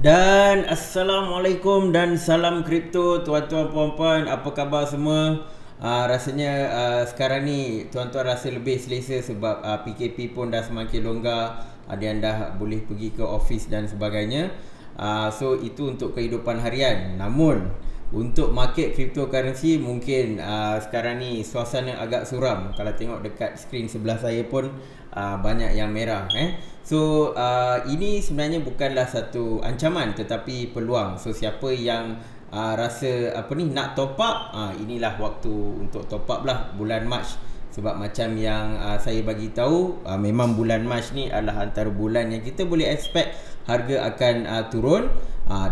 Dan Assalamualaikum dan salam kripto tuan-tuan puan-puan, apa khabar semua? Rasanya sekarang ni tuan-tuan rasa lebih selesa sebab PKP pun dah semakin longgar. Ada yang dah boleh pergi ke office dan sebagainya. So itu untuk kehidupan harian. Namun untuk market cryptocurrency mungkin sekarang ni suasana agak suram. Kalau tengok dekat skrin sebelah saya pun banyak yang merah. So ini sebenarnya bukanlah satu ancaman tetapi peluang. So siapa yang rasa nak top up, inilah waktu untuk top up lah bulan Mac. Sebab macam yang saya bagi tahu, memang bulan Mac ni adalah antara bulan yang kita boleh expect harga akan turun.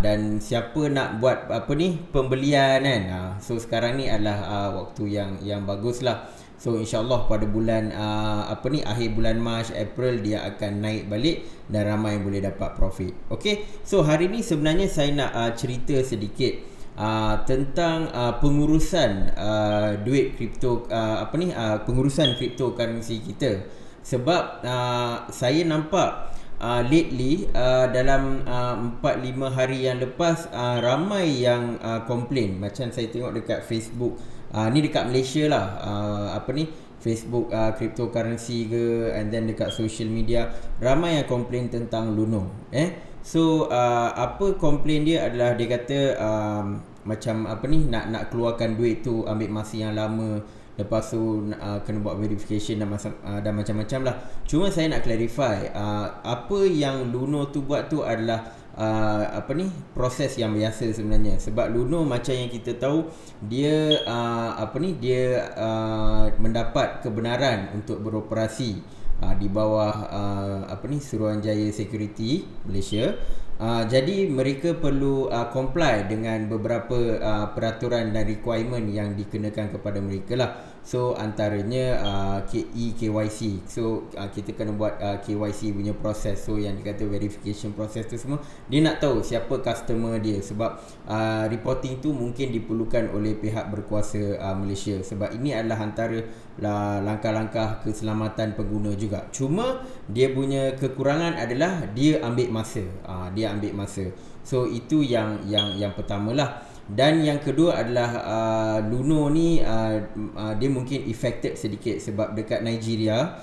Dan siapa nak buat pembelian kan, so sekarang ni adalah waktu yang bagus lah. So insyaAllah pada bulan akhir bulan Mac, April dia akan naik balik dan ramai yang boleh dapat profit. Okay, so hari ni sebenarnya saya nak cerita sedikit tentang pengurusan duit kripto, pengurusan cryptocurrency kita. Sebab saya nampak lately dalam 4-5 hari yang lepas ramai yang komplain. Macam saya tengok dekat Facebook, ni dekat Malaysia lah, Facebook cryptocurrency ke, and then dekat social media ramai yang komplain tentang Luno. So apa komplain dia adalah dia kata macam nak keluarkan duit tu ambil masa yang lama. Lepas tu kena buat verification dan macam-macam lah. Cuma saya nak clarify, apa yang Luno tu buat tu adalah proses yang biasa sebenarnya. Sebab Luno macam yang kita tahu, dia mendapat kebenaran untuk beroperasi di bawah Suruhanjaya Security Malaysia. Jadi mereka perlu comply dengan beberapa peraturan dan requirement yang dikenakan kepada mereka lah. So antaranya KYC. So kita kena buat KYC punya proses. So yang dikata verification proses tu semua, dia nak tahu siapa customer dia. Sebab reporting tu mungkin diperlukan oleh pihak berkuasa Malaysia. Sebab ini adalah antara langkah-langkah keselamatan pengguna juga. Cuma dia punya kekurangan adalah dia ambil masa. So itu yang pertamalah. Dan yang kedua adalah Luno ni dia mungkin affected sedikit sebab dekat Nigeria,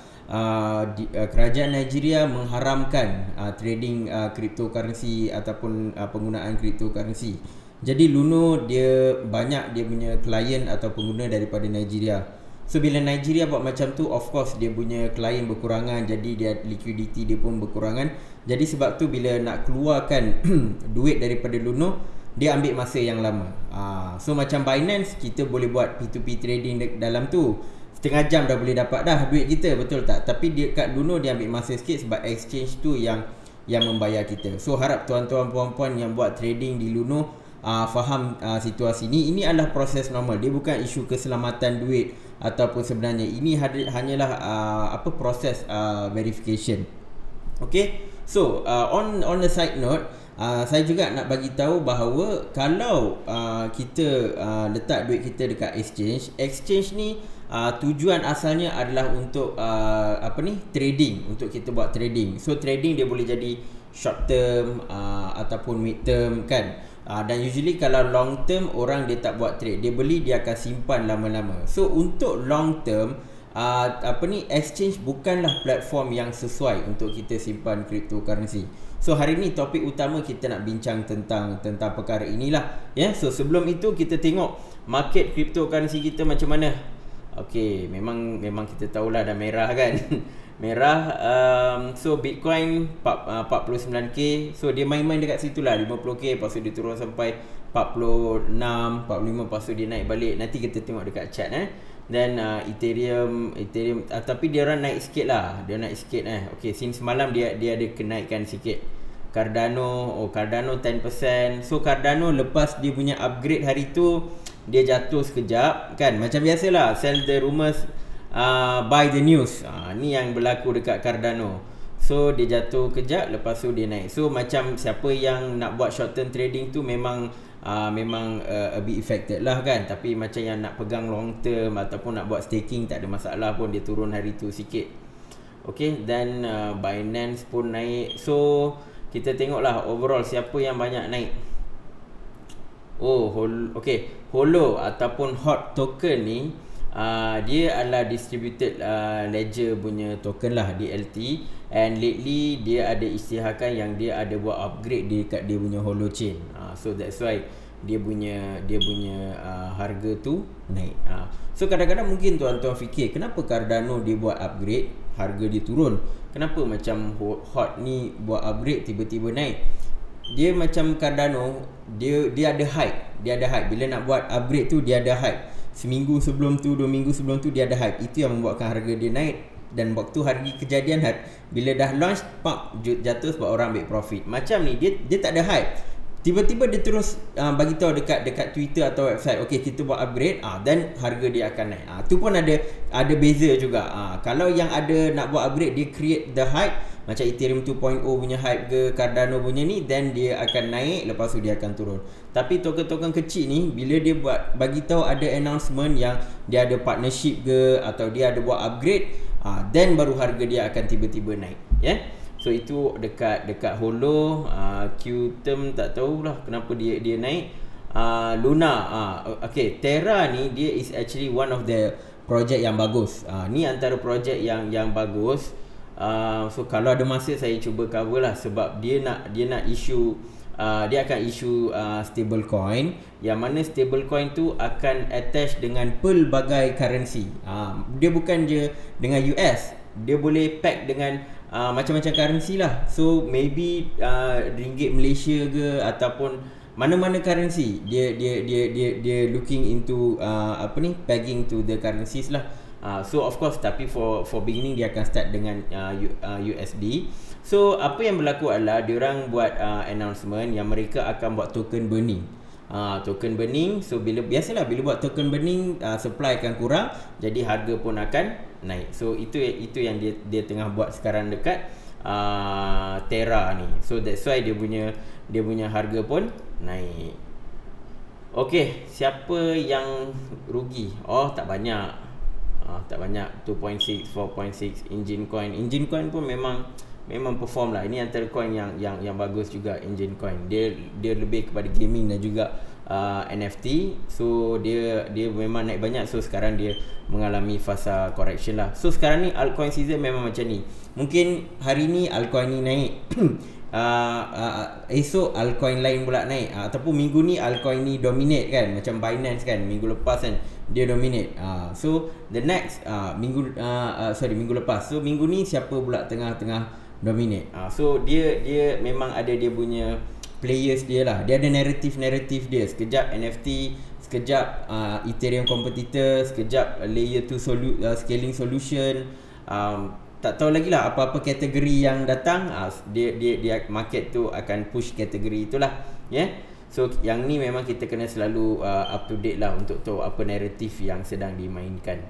kerajaan Nigeria mengharamkan trading cryptocurrency ataupun penggunaan cryptocurrency. Jadi Luno dia banyak dia punya klien atau pengguna daripada Nigeria. So bila Nigeria buat macam tu, of course dia punya klien berkurangan, jadi dia liquidity dia pun berkurangan. Jadi sebab tu bila nak keluarkan duit daripada Luno, dia ambil masa yang lama. So macam Binance, kita boleh buat P2P trading dalam tu, setengah jam dah boleh dapat dah duit kita, betul tak? Tapi dia kat Luno dia ambil masa sikit sebab exchange tu yang membayar kita. So harap tuan-tuan puan-puan yang buat trading di Luno faham situasi ni. Ini adalah proses normal. Dia bukan isu keselamatan duit ataupun sebenarnya. Ini hanyalah proses verification. Okay. So on the side note, saya juga nak bagi tahu bahawa kalau kita letak duit kita dekat exchange ni tujuan asalnya adalah untuk trading, untuk kita buat trading. So trading dia boleh jadi short term ataupun mid term kan. Dan usually kalau long term, orang dia tak buat trade, dia beli, dia akan simpan lama-lama. So untuk long term, exchange bukanlah platform yang sesuai untuk kita simpan cryptocurrency. So hari ni topik utama kita nak bincang tentang perkara inilah. So sebelum itu kita tengok market cryptocurrency kita macam mana. Okay, memang kita tahulah dah merah kan. Merah. So Bitcoin 49k. So dia main-main dekat situ lah, 50k, lepas tu dia turun sampai 46, 45, lepas tu dia naik balik. Nanti kita tengok dekat chart Dan Ethereum tapi dia orang naik sikit lah. Dia naik sikit Okay, since semalam dia ada kenaikan sikit. Cardano 10%. So Cardano lepas dia punya upgrade hari tu, dia jatuh sekejap kan. Macam biasalah, sell the rumors, buy the news. Ni yang berlaku dekat Cardano. So dia jatuh kejap, lepas tu dia naik. So macam siapa yang nak buat short term trading tu memang a bit affected lah kan. Tapi macam yang nak pegang long term ataupun nak buat staking, tak ada masalah pun, dia turun hari tu sikit. Okay, dan Binance pun naik. So kita tengoklah overall siapa yang banyak naik. Holo ataupun hot token ni dia adalah distributed ledger punya token lah, DLT, and lately dia ada isytiharkan yang dia ada buat upgrade dekat dia punya holo chain. So that's why dia punya harga tu naik. So kadang-kadang mungkin tuan-tuan fikir kenapa Cardano dia buat upgrade, harga dia turun. Kenapa macam hot ni buat upgrade tiba-tiba naik? Dia macam Cardano, dia ada hype. Bila nak buat upgrade tu dia ada hype. Seminggu sebelum tu, 2 minggu sebelum tu dia ada hype. Itu yang membuatkan harga dia naik. Dan waktu hari kejadian bila dah launch, jatuh sebab orang ambil profit. Macam ni dia tak ada hype. Tiba-tiba dia terus bagi tahu dekat Twitter atau website, okey kita buat upgrade, dan harga dia akan naik. Tu pun ada beza juga. Kalau yang ada nak buat upgrade, dia create the hype, macam Ethereum 2.0 punya hype ke Cardano punya ni, then dia akan naik, lepas tu dia akan turun. Tapi token-token kecil ni, bila dia bagi tahu ada announcement yang dia ada partnership ke atau dia ada buat upgrade, then baru harga dia akan tiba-tiba naik, ya. So itu dekat Holo, Qterm tak tahulah kenapa dia naik. Luna, okay, Terra ni dia is actually one of the project yang bagus. Ni antara project yang bagus. So kalau ada masa saya cuba cover lah, sebab dia nak issue, dia akan issue stable coin, yang mana stable coin tu akan attach dengan pelbagai currency. Dia bukan je dengan US, dia boleh pack dengan macam-macam currency lah. So maybe ringgit Malaysia ke ataupun mana-mana currency, dia looking into pegging to the currencies lah. So of course, tapi for beginning dia akan start dengan USD. So apa yang berlaku adalah diorang buat announcement yang mereka akan buat token burning. Token burning. So biasalah bila buat token burning, supply akan kurang, jadi harga pun akan naik. So itu yang dia tengah buat sekarang dekat Terra ni. So that's why dia punya harga pun naik. Okay, siapa yang rugi? Tak banyak. Tak banyak. 2.6, 4.6 Engine Coin pun memang perform lah. Ini antara coin yang bagus juga, Engine Coin. Dia lebih kepada gaming dan juga NFT. So dia memang naik banyak. So sekarang dia mengalami fasa correction lah. So sekarang ni altcoin season memang macam ni. Mungkin hari ni altcoin ni naik, esok altcoin lain pula naik, ataupun minggu ni altcoin ni dominate kan, macam Binance kan, minggu lepas kan dia dominate. So the next minggu lepas. So minggu ni siapa pula tengah-tengah dominate. So dia memang ada dia punya players dia lah. Dia ada narrative dia. Sekejap NFT, sekejap Ethereum competitor, sekejap layer 2 scaling solution. Tak tahu lagi lah apa-apa kategori yang datang. Dia market tu akan push kategori itulah, ya. So yang ni memang kita kena selalu up to date lah untuk tahu apa naratif yang sedang dimainkan.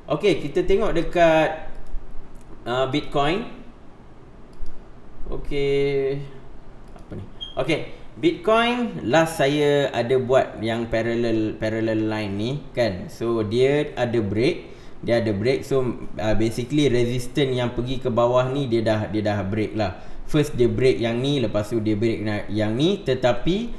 Okay, kita tengok dekat Bitcoin. Okay, apa ni? Okay, Bitcoin last saya ada buat yang parallel line ni kan. So dia ada break. So basically resistance yang pergi ke bawah ni dia dah break lah. First dia break yang ni, lepas tu dia break yang ni, tetapi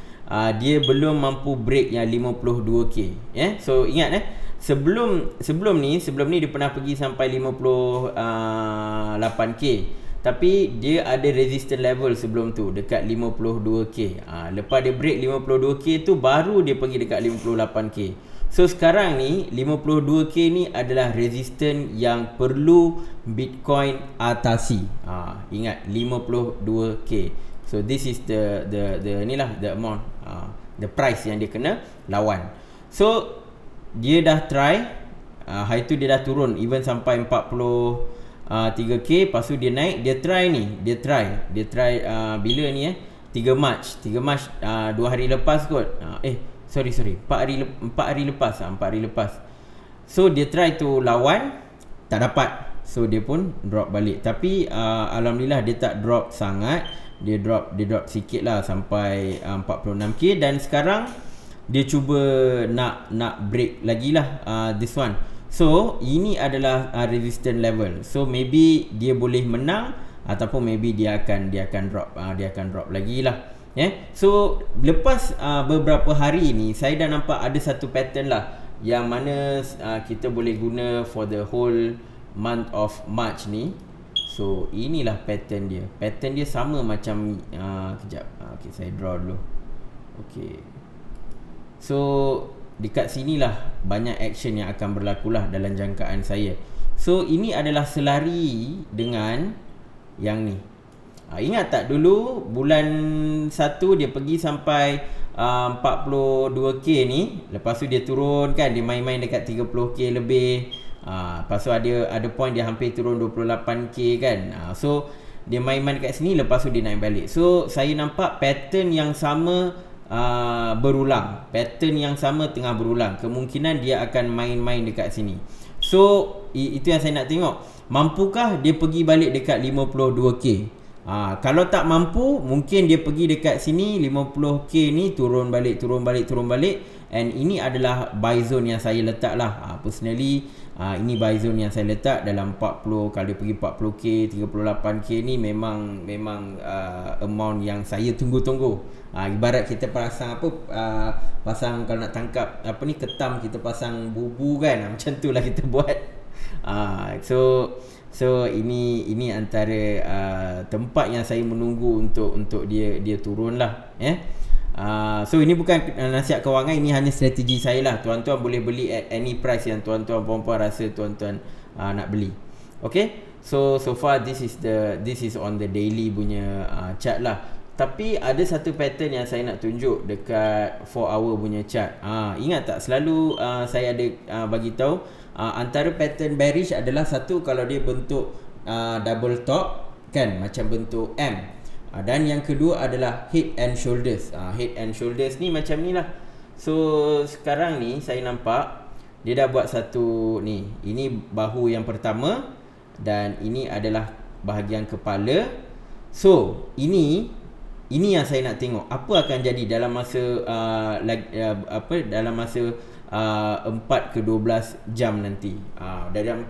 dia belum mampu break yang 52k, ya. So ingat sebelum ni dia pernah pergi sampai 58k, tapi dia ada resistance level sebelum tu dekat 52k. Lepas dia break 52k tu baru dia pergi dekat 58k. So sekarang ni 52k ni adalah resistance yang perlu Bitcoin atasi. Ingat 52k. So this is the inilah the amount, the price yang dia kena lawan. So dia dah try, hari tu dia dah turun even sampai 43k, lepas tu dia naik, dia try bila ni 3 Mac 2 hari lepas kot. Sorry 4 hari lepas. So dia try tu lawan, tak dapat. So dia pun drop balik. Tapi alhamdulillah dia tak drop sangat. Dia drop sikit lah sampai 46k. Dan sekarang dia cuba nak break lagi lah this one. So ini adalah resistance level. So maybe dia boleh menang ataupun maybe dia akan drop lagi lah. So lepas beberapa hari ni saya dah nampak ada satu pattern lah yang mana kita boleh guna for the whole month of March ni. So inilah pattern dia. Pattern dia sama macam kejap. Okay, saya draw dulu. Okay. So dekat sinilah banyak action yang akan berlaku lah dalam jangkaan saya. So ini adalah selari dengan yang ni. Ingat tak dulu bulan 1 dia pergi sampai 42k ni. Lepas tu dia turun kan, dia main-main dekat 30k lebih. Lepas tu ada point dia hampir turun 28k kan. So dia main-main dekat sini, lepas tu dia naik balik. So saya nampak pattern yang sama berulang. Pattern yang sama tengah berulang. Kemungkinan dia akan main-main dekat sini. So itu yang saya nak tengok. Mampukah dia pergi balik dekat 52k? Kalau tak mampu, mungkin dia pergi dekat sini 50k ni, turun balik. And ini adalah buy zone yang saya letak lah. Personally ini buy zone yang saya letak dalam 40. Kalau dia pergi 40k, 38k ni memang amount yang saya tunggu-tunggu. Ibarat kita pasang pasang kalau nak tangkap ketam, kita pasang bubu kan. Macam tu lah kita buat. So ini antara tempat yang saya menunggu untuk dia turun lah. So ini bukan nasihat kewangan, ini hanya strategi saya lah. Tuan-tuan boleh beli at any price yang tuan-tuan puan-puan rasa tuan-tuan nak beli. Okay, so far this is on the daily punya chart lah. Tapi ada satu pattern yang saya nak tunjuk dekat 4 hour punya chart. Ingat tak, selalu saya ada bagi tahu antara pattern bearish adalah satu, kalau dia bentuk double top kan, macam bentuk M. Dan yang kedua adalah head and shoulders. Head and shoulders ni macam ni lah. So sekarang ni saya nampak dia dah buat satu ni. Ini bahu yang pertama dan ini adalah bahagian kepala. So ini yang saya nak tengok apa akan jadi dalam masa dalam masa 4 ke 12 jam nanti. Dari 4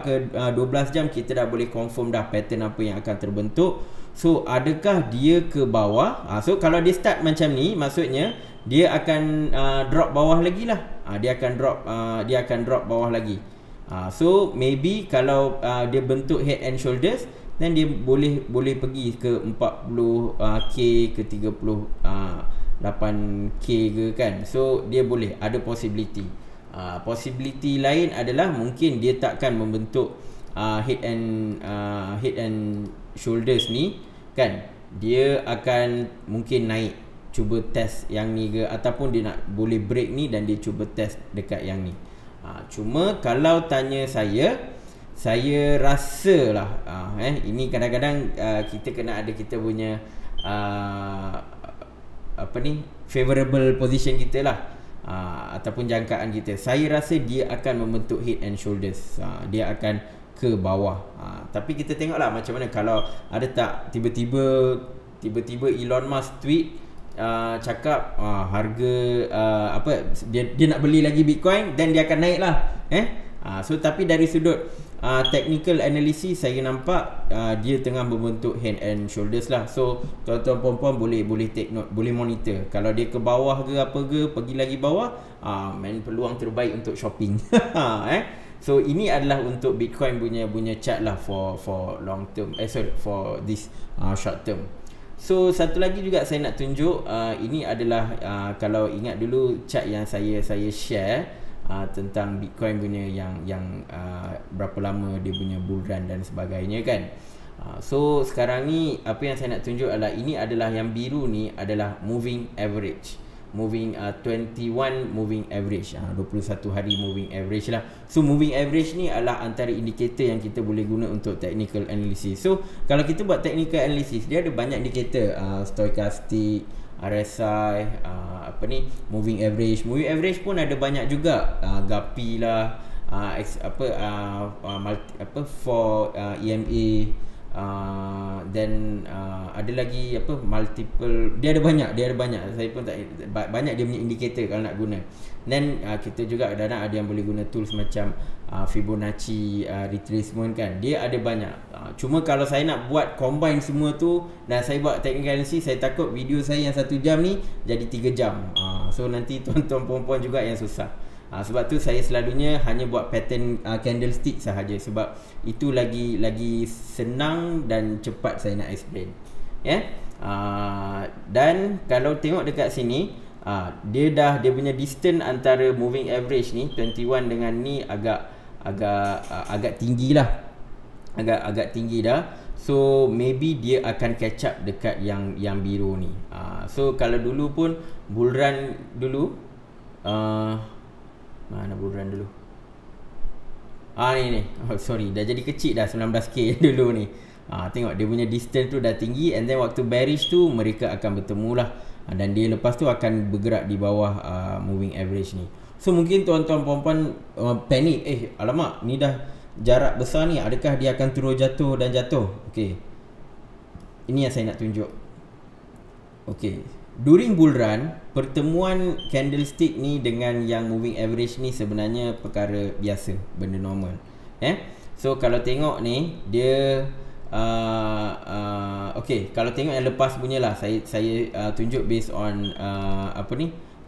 ke 12 jam kita dah boleh confirm dah pattern apa yang akan terbentuk. So adakah dia ke bawah? So kalau dia start macam ni, maksudnya dia akan drop bawah lagi lah. Dia akan drop bawah lagi. So maybe kalau dia bentuk head and shoulders, then dia boleh pergi ke 40k ke 38k ke kan. So dia boleh ada possibility. Possibility lain adalah mungkin dia takkan membentuk head and shoulders ni kan. Dia akan mungkin naik, cuba test yang ni ke, ataupun dia nak boleh break ni dan dia cuba test dekat yang ni. Cuma kalau tanya saya rasalah ini kadang-kadang kita kena ada kita punya favorable position kita lah, ataupun jangkaan kita. Saya rasa dia akan membentuk head and shoulders. Dia akan ke bawah. Tapi kita tengoklah macam mana kalau ada tak tiba-tiba Elon Musk tweet cakap harga dia nak beli lagi Bitcoin, dan dia akan naik lah. So tapi dari sudut technical analysis saya nampak dia tengah membentuk head and shoulders lah. So tuan-tuan puan-puan boleh take note, boleh monitor. Kalau dia ke bawah ke apa ke, pergi lagi bawah, peluang terbaik untuk shopping. So ini adalah untuk Bitcoin punya chart lah for long term, for this short term. So satu lagi juga saya nak tunjuk, ini adalah kalau ingat dulu chart yang saya share tentang Bitcoin punya yang berapa lama dia punya bull run dan sebagainya kan. So sekarang ni apa yang saya nak tunjuk adalah ini adalah yang biru ni adalah moving average. 21 moving average, 21 hari moving average lah. So moving average ni adalah antara indikator yang kita boleh guna untuk technical analysis. So kalau kita buat technical analysis, dia ada banyak indikator, stochastic, RSI, moving average pun ada banyak juga, GAPI lah, for EMA, Then ada lagi apa, multiple, dia ada banyak, saya pun tak banyak dia punya indikator kalau nak guna. Then kita juga kadang-kadang ada yang boleh guna tools macam Fibonacci retracement kan, dia ada banyak. Cuma kalau saya nak buat combine semua tu dan saya buat technical analysis, saya takut video saya yang 1 jam ni jadi 3 jam. So nanti tuan-tuan perempuan juga yang susah. Sebab tu saya selalunya hanya buat pattern candlestick sahaja, sebab itu lagi senang dan cepat saya nak explain. Dan kalau tengok dekat sini, dia punya distance antara moving average ni 21 dengan ni agak tinggi lah. Agak tinggi dah. So maybe dia akan catch up dekat yang biru ni. So kalau dulu pun bull run dulu, mana bull run dulu? Ni. Sorry, dah jadi kecil dah 19k dulu ni. Tengok dia punya distance tu dah tinggi, and then waktu bearish tu mereka akan bertemu lah, dan dia lepas tu akan bergerak di bawah moving average ni. So mungkin tuan-tuan perempuan panik, alamak, ni dah jarak besar ni, adakah dia akan terus jatuh dan jatuh? Okey, ini yang saya nak tunjuk. Okey, during bull run, pertemuan candlestick ni dengan yang moving average ni sebenarnya perkara biasa, benda normal. So kalau tengok ni, dia okey, kalau tengok yang lepas punya lah, saya tunjuk based on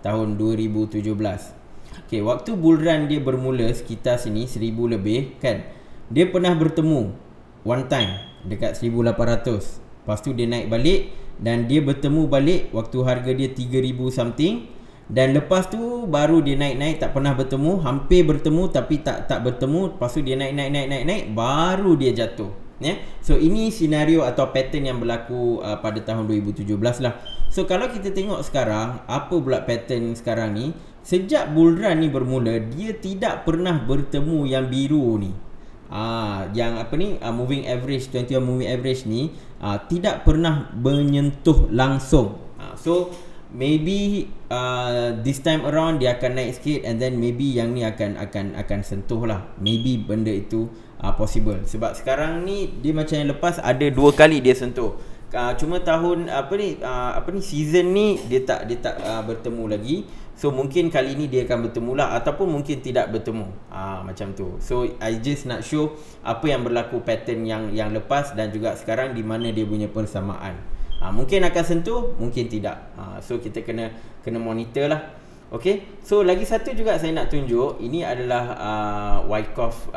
tahun 2017. Okey, waktu bull run dia bermula sekitar sini 1000 lebih kan, dia pernah bertemu one time dekat 1800. Lepas tu dia naik balik, dan dia bertemu balik waktu harga dia 3000 something, dan lepas tu baru dia naik, tak pernah bertemu, hampir bertemu tapi tak bertemu. Lepas tu dia naik, baru dia jatuh. So ini senario atau pattern yang berlaku pada tahun 2017 lah. So kalau kita tengok sekarang, apa pula pattern sekarang ni? Sejak bull run ni bermula, dia tidak pernah bertemu yang biru ni. Yang moving average, 21 moving average ni tidak pernah menyentuh langsung. So maybe this time around dia akan naik sikit, and then maybe yang ni akan sentuh lah. Maybe benda itu possible. Sebab sekarang ni dia macam yang lepas ada 2 kali dia sentuh. Cuma tahun season ni dia tak bertemu lagi. So mungkin kali ni dia akan bertemu lah, ataupun mungkin tidak bertemu. Macam tu. So I just nak show apa yang berlaku pattern yang lepas dan juga sekarang, di mana dia punya persamaan. Mungkin akan sentuh, mungkin tidak. So kita kena monitor lah. Okay, so lagi satu juga saya nak tunjuk. Ini adalah Wyckoff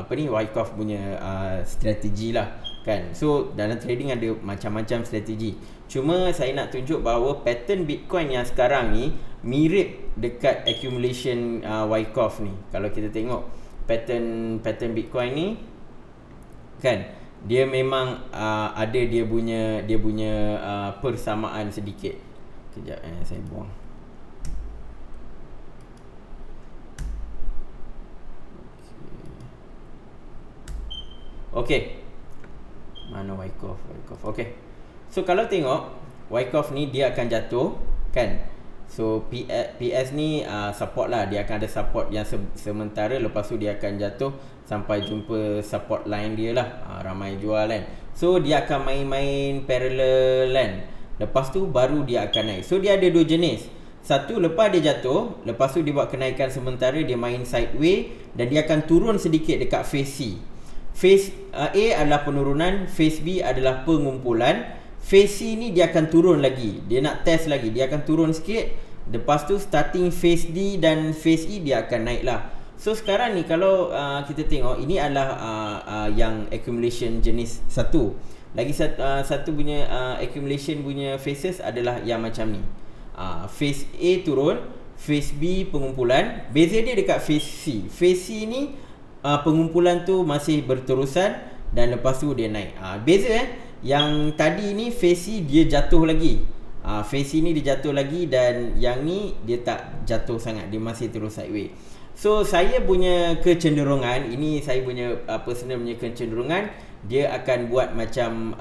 Wyckoff punya strategi lah kan. So dalam trading ada macam-macam strategi. Cuma saya nak tunjuk bahawa pattern Bitcoin yang sekarang ni mirip dekat accumulation Wyckoff ni. Kalau kita tengok pattern Bitcoin ni kan, dia memang ada dia punya persamaan sedikit. Kejap saya buang. Okey. Mana Wyckoff? Okey. So kalau tengok Wyckoff ni dia akan jatuh kan. So PS ni support lah, dia akan ada support yang sementara, lepas tu dia akan jatuh sampai jumpa support line dia lah. Ramai jual kan. So dia akan main parallel kan. Lepas tu baru dia akan naik. So dia ada 2 jenis. Satu, lepas dia jatuh, lepas tu dia buat kenaikan sementara, dia main sideways, dan dia akan turun sedikit dekat phase C. Phase A adalah penurunan, phase B adalah pengumpulan. Phase C ni dia akan turun lagi, dia nak test lagi, dia akan turun sikit. Lepas tu starting phase D dan phase E dia akan naik lah. So sekarang ni kalau kita tengok, ini adalah yang accumulation jenis 1. Lagi satu punya accumulation punya phases adalah yang macam ni. Phase A turun, phase B pengumpulan. Beza dia dekat phase C. Phase C ni pengumpulan tu masih berterusan, dan lepas tu dia naik. Beza yang tadi ni phase C dia jatuh lagi. Phase C ni dia jatuh lagi, dan yang ni dia tak jatuh sangat, dia masih terus sideways. So saya punya kecenderungan, ini saya punya personal punya kecenderungan, dia akan buat macam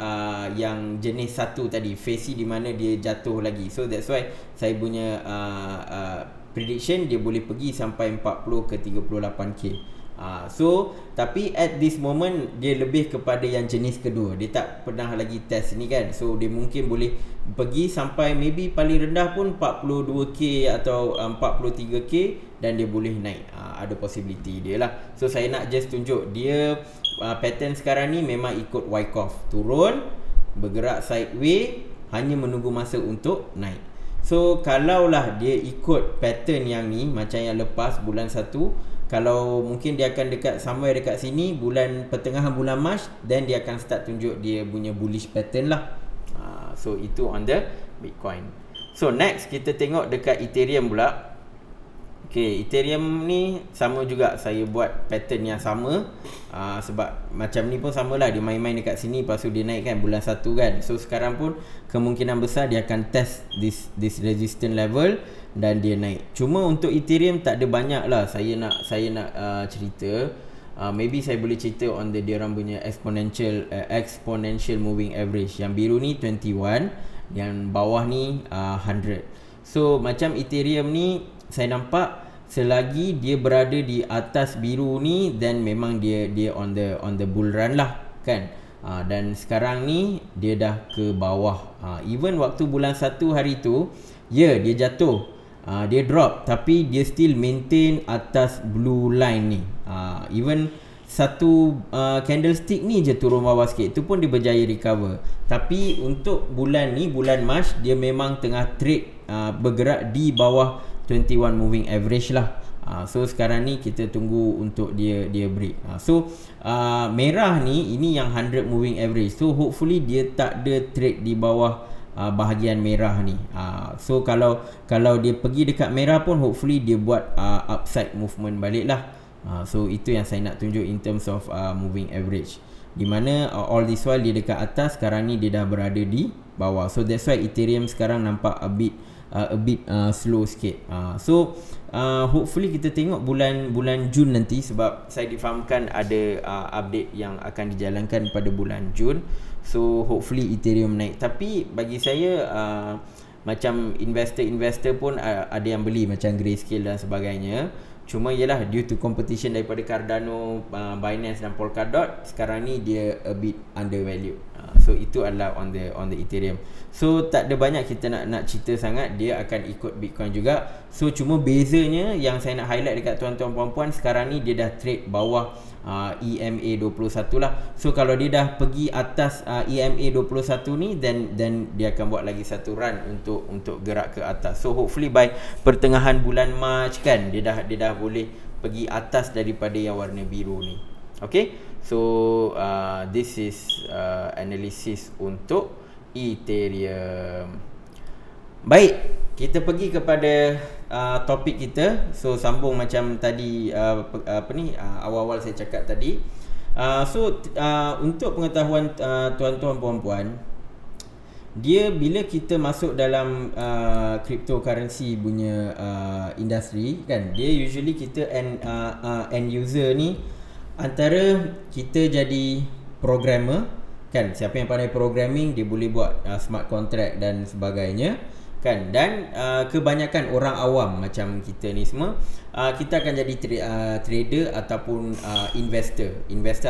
yang jenis 1 tadi, phase C, di mana dia jatuh lagi. So that's why saya punya prediction dia boleh pergi sampai 40 ke 38k. So tapi at this moment dia lebih kepada yang jenis kedua. Dia tak pernah lagi test ni kan. So dia mungkin boleh pergi sampai maybe paling rendah pun 42k atau 43k dan dia boleh naik. Ada possibility dia lah. So saya nak just tunjuk dia pattern sekarang ni memang ikut Wyckoff, turun, bergerak sideways, hanya menunggu masa untuk naik. So kalaulah dia ikut pattern yang ni, macam yang lepas bulan 1, kalau mungkin dia akan somewhere dekat sini pertengahan bulan Mac, then dia akan start tunjuk dia punya bullish pattern lah. So itu on the Bitcoin. So next kita tengok dekat Ethereum pula. Okay, Ethereum ni sama juga, saya buat pattern yang sama. Sebab macam ni pun samalah, dia main-main dekat sini, lepas tu dia naik kan bulan 1 kan. So sekarang pun kemungkinan besar dia akan test this resistance level dan dia naik. Cuma untuk Ethereum tak ada banyak lah saya nak cerita. Maybe saya boleh cerita on the diorang punya exponential moving average. Yang biru ni 21, yang bawah ni 100. So macam Ethereum ni saya nampak selagi dia berada di atas biru ni, then memang dia on the bull run lah kan. Dan sekarang ni dia dah ke bawah. Even waktu bulan 1 hari tu, dia jatuh, dia drop, tapi dia still maintain atas blue line ni. Even satu candlestick ni je turun bawah sikit, tu pun dia berjaya recover. Tapi untuk bulan ni, bulan Mac, dia memang tengah trade bergerak di bawah 21 moving average lah. So sekarang ni kita tunggu untuk dia break. So merah ni, ini yang 100 moving average. So hopefully dia tak ada trade di bawah bahagian merah ni. So kalau dia pergi dekat merah pun, hopefully dia buat upside movement balik lah. So itu yang saya nak tunjuk in terms of moving average, di mana all this while dia dekat atas, sekarang ni dia dah berada di bawah. So that's why Ethereum sekarang nampak a bit slow sikit. So hopefully kita tengok bulan Jun nanti, sebab saya difahamkan ada update yang akan dijalankan pada bulan Jun. So hopefully Ethereum naik. Tapi bagi saya macam investor pun ada yang beli, macam Grayscale dan sebagainya. Cuma ialah due to competition daripada Cardano, Binance dan Polkadot, sekarang ni dia a bit undervalued. So itu adalah on the Ethereum. So tak ada banyak kita nak cerita sangat, dia akan ikut Bitcoin juga. So cuma bezanya yang saya nak highlight dekat tuan-tuan puan-puan, sekarang ni dia dah trade bawah EMA 21 lah. So kalau dia dah pergi atas EMA 21 ni, then dia akan buat lagi satu run untuk gerak ke atas. So hopefully by pertengahan bulan Mac kan, dia dah boleh pergi atas daripada yang warna biru ni. Okay, so this is analysis untuk Ethereum. Baik, kita pergi kepada topik kita. So sambung macam tadi awal-awal saya cakap tadi. Untuk pengetahuan tuan-tuan puan-puan, dia bila kita masuk dalam cryptocurrency punya industri kan, dia usually kita end user ni, antara kita jadi programmer kan, siapa yang pandai programming dia boleh buat smart contract dan sebagainya kan. Dan kebanyakan orang awam macam kita ni semua, kita akan jadi trader ataupun investor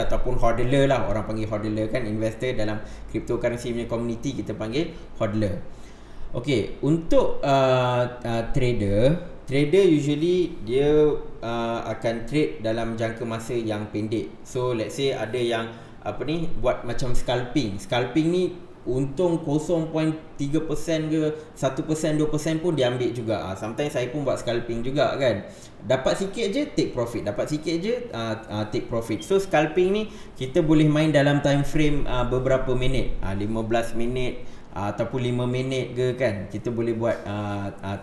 ataupun hodler lah, orang panggil hodler kan. Investor dalam cryptocurrency punya community kita panggil hodler. Okay, untuk trader usually dia akan trade dalam jangka masa yang pendek. So let's say ada yang buat macam scalping. Scalping ni untung 0.3% ke 1%, 2% pun dia ambil juga. Sometimes saya pun buat scalping juga kan. Dapat sikit je take profit, dapat sikit je take profit. So scalping ni kita boleh main dalam time frame beberapa minit, 15 minit ataupun 5 minit ke kan. Kita boleh buat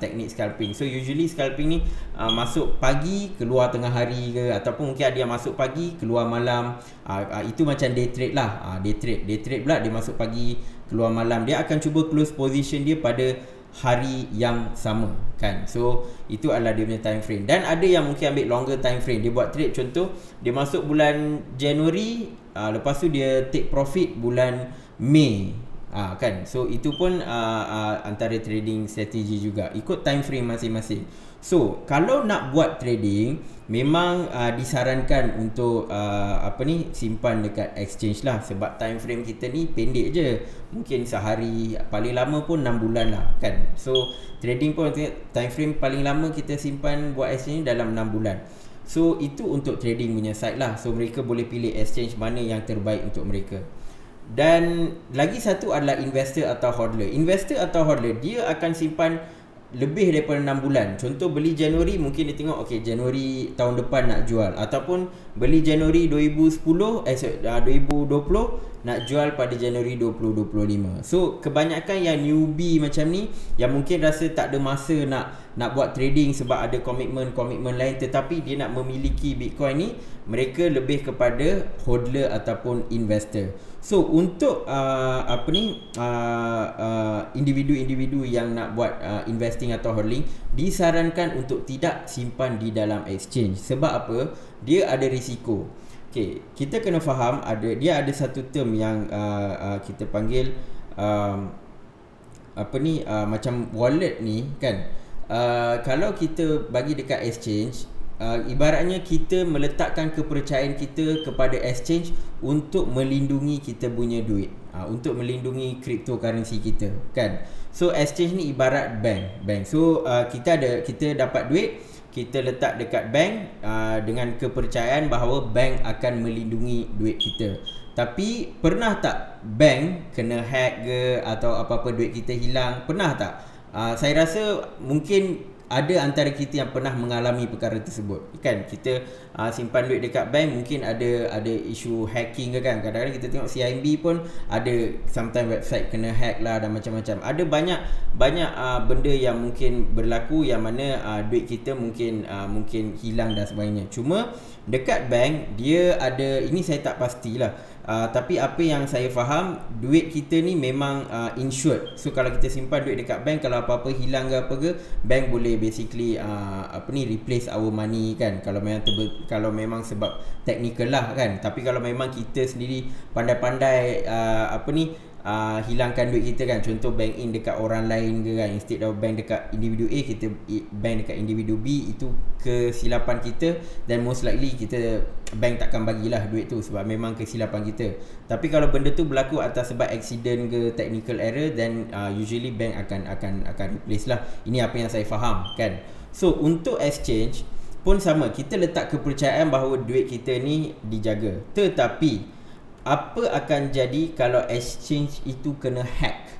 teknik scalping. So usually scalping ni masuk pagi, keluar tengah hari ke, ataupun mungkin ada yang masuk pagi, keluar malam. Itu macam day trade lah. Day trade pula dia masuk pagi, keluar malam. Dia akan cuba close position dia pada hari yang sama kan. So itu adalah dia punya time frame. Dan ada yang mungkin ambil longer time frame. Dia buat trade, contoh dia masuk bulan Januari, lepas tu dia take profit bulan Mei. kan. So itu pun antara trading strategi juga, ikut time frame masing-masing. So kalau nak buat trading, memang disarankan untuk simpan dekat exchange lah, sebab time frame kita ni pendek je, mungkin sehari, paling lama pun 6 bulan lah kan. So trading pun time frame paling lama kita simpan buat exchange dalam 6 bulan. So itu untuk trading punya side lah. So mereka boleh pilih exchange mana yang terbaik untuk mereka. Dan lagi satu adalah investor atau hodler. Investor atau hodler, dia akan simpan lebih daripada 6 bulan. Contoh beli Januari, mungkin dia tengok Januari tahun depan nak jual, ataupun beli Januari 2020 nak jual pada Januari 2025. So kebanyakan yang newbie macam ni, yang mungkin rasa tak ada masa nak buat trading sebab ada komitmen lain, tetapi dia nak memiliki Bitcoin ni, mereka lebih kepada hodler ataupun investor. So untuk individu-individu yang nak buat investing atau hodling, disarankan untuk tidak simpan di dalam exchange. Sebab apa? Dia ada risiko. Kita kena faham, dia ada satu term yang kita panggil macam wallet ni kan. Kalau kita bagi dekat exchange, ibaratnya kita meletakkan kepercayaan kita kepada exchange untuk melindungi kita punya duit, untuk melindungi cryptocurrency kita kan. So exchange ni ibarat bank. So kita dapat duit, kita letak dekat bank dengan kepercayaan bahawa bank akan melindungi duit kita. Tapi pernah tak bank kena hack ke, atau apa-apa duit kita hilang? Pernah tak? Saya rasa mungkin ada antara kita yang pernah mengalami perkara tersebut kan. Kita simpan duit dekat bank, mungkin ada isu hacking ke kan. Kadang-kadang kita tengok CIMB pun ada sometimes website kena hack lah, dan macam-macam. Ada banyak benda yang mungkin berlaku, yang mana duit kita mungkin hilang dan sebagainya. Cuma dekat bank dia ada, ini saya tak pastilah, tapi apa yang saya faham, duit kita ni memang insured. So kalau kita simpan duit dekat bank, kalau apa-apa hilang ke apa ke, bank boleh basically replace our money kan. Kalau memang sebab technical lah kan. Tapi kalau memang kita sendiri pandai-pandai hilangkan duit kita kan, contoh bank in dekat orang lain ke kan, instead of bank dekat individu A, kita bank dekat individu B, itu kesilapan kita, dan most likely bank takkan bagilah duit tu sebab memang kesilapan kita. Tapi kalau benda tu berlaku atas sebab accident ke technical error, then usually bank akan replace lah. Ini apa yang saya faham kan. So untuk exchange pun sama, kita letak kepercayaan bahawa duit kita ni dijaga. Tetapi apa akan jadi kalau exchange itu kena hack?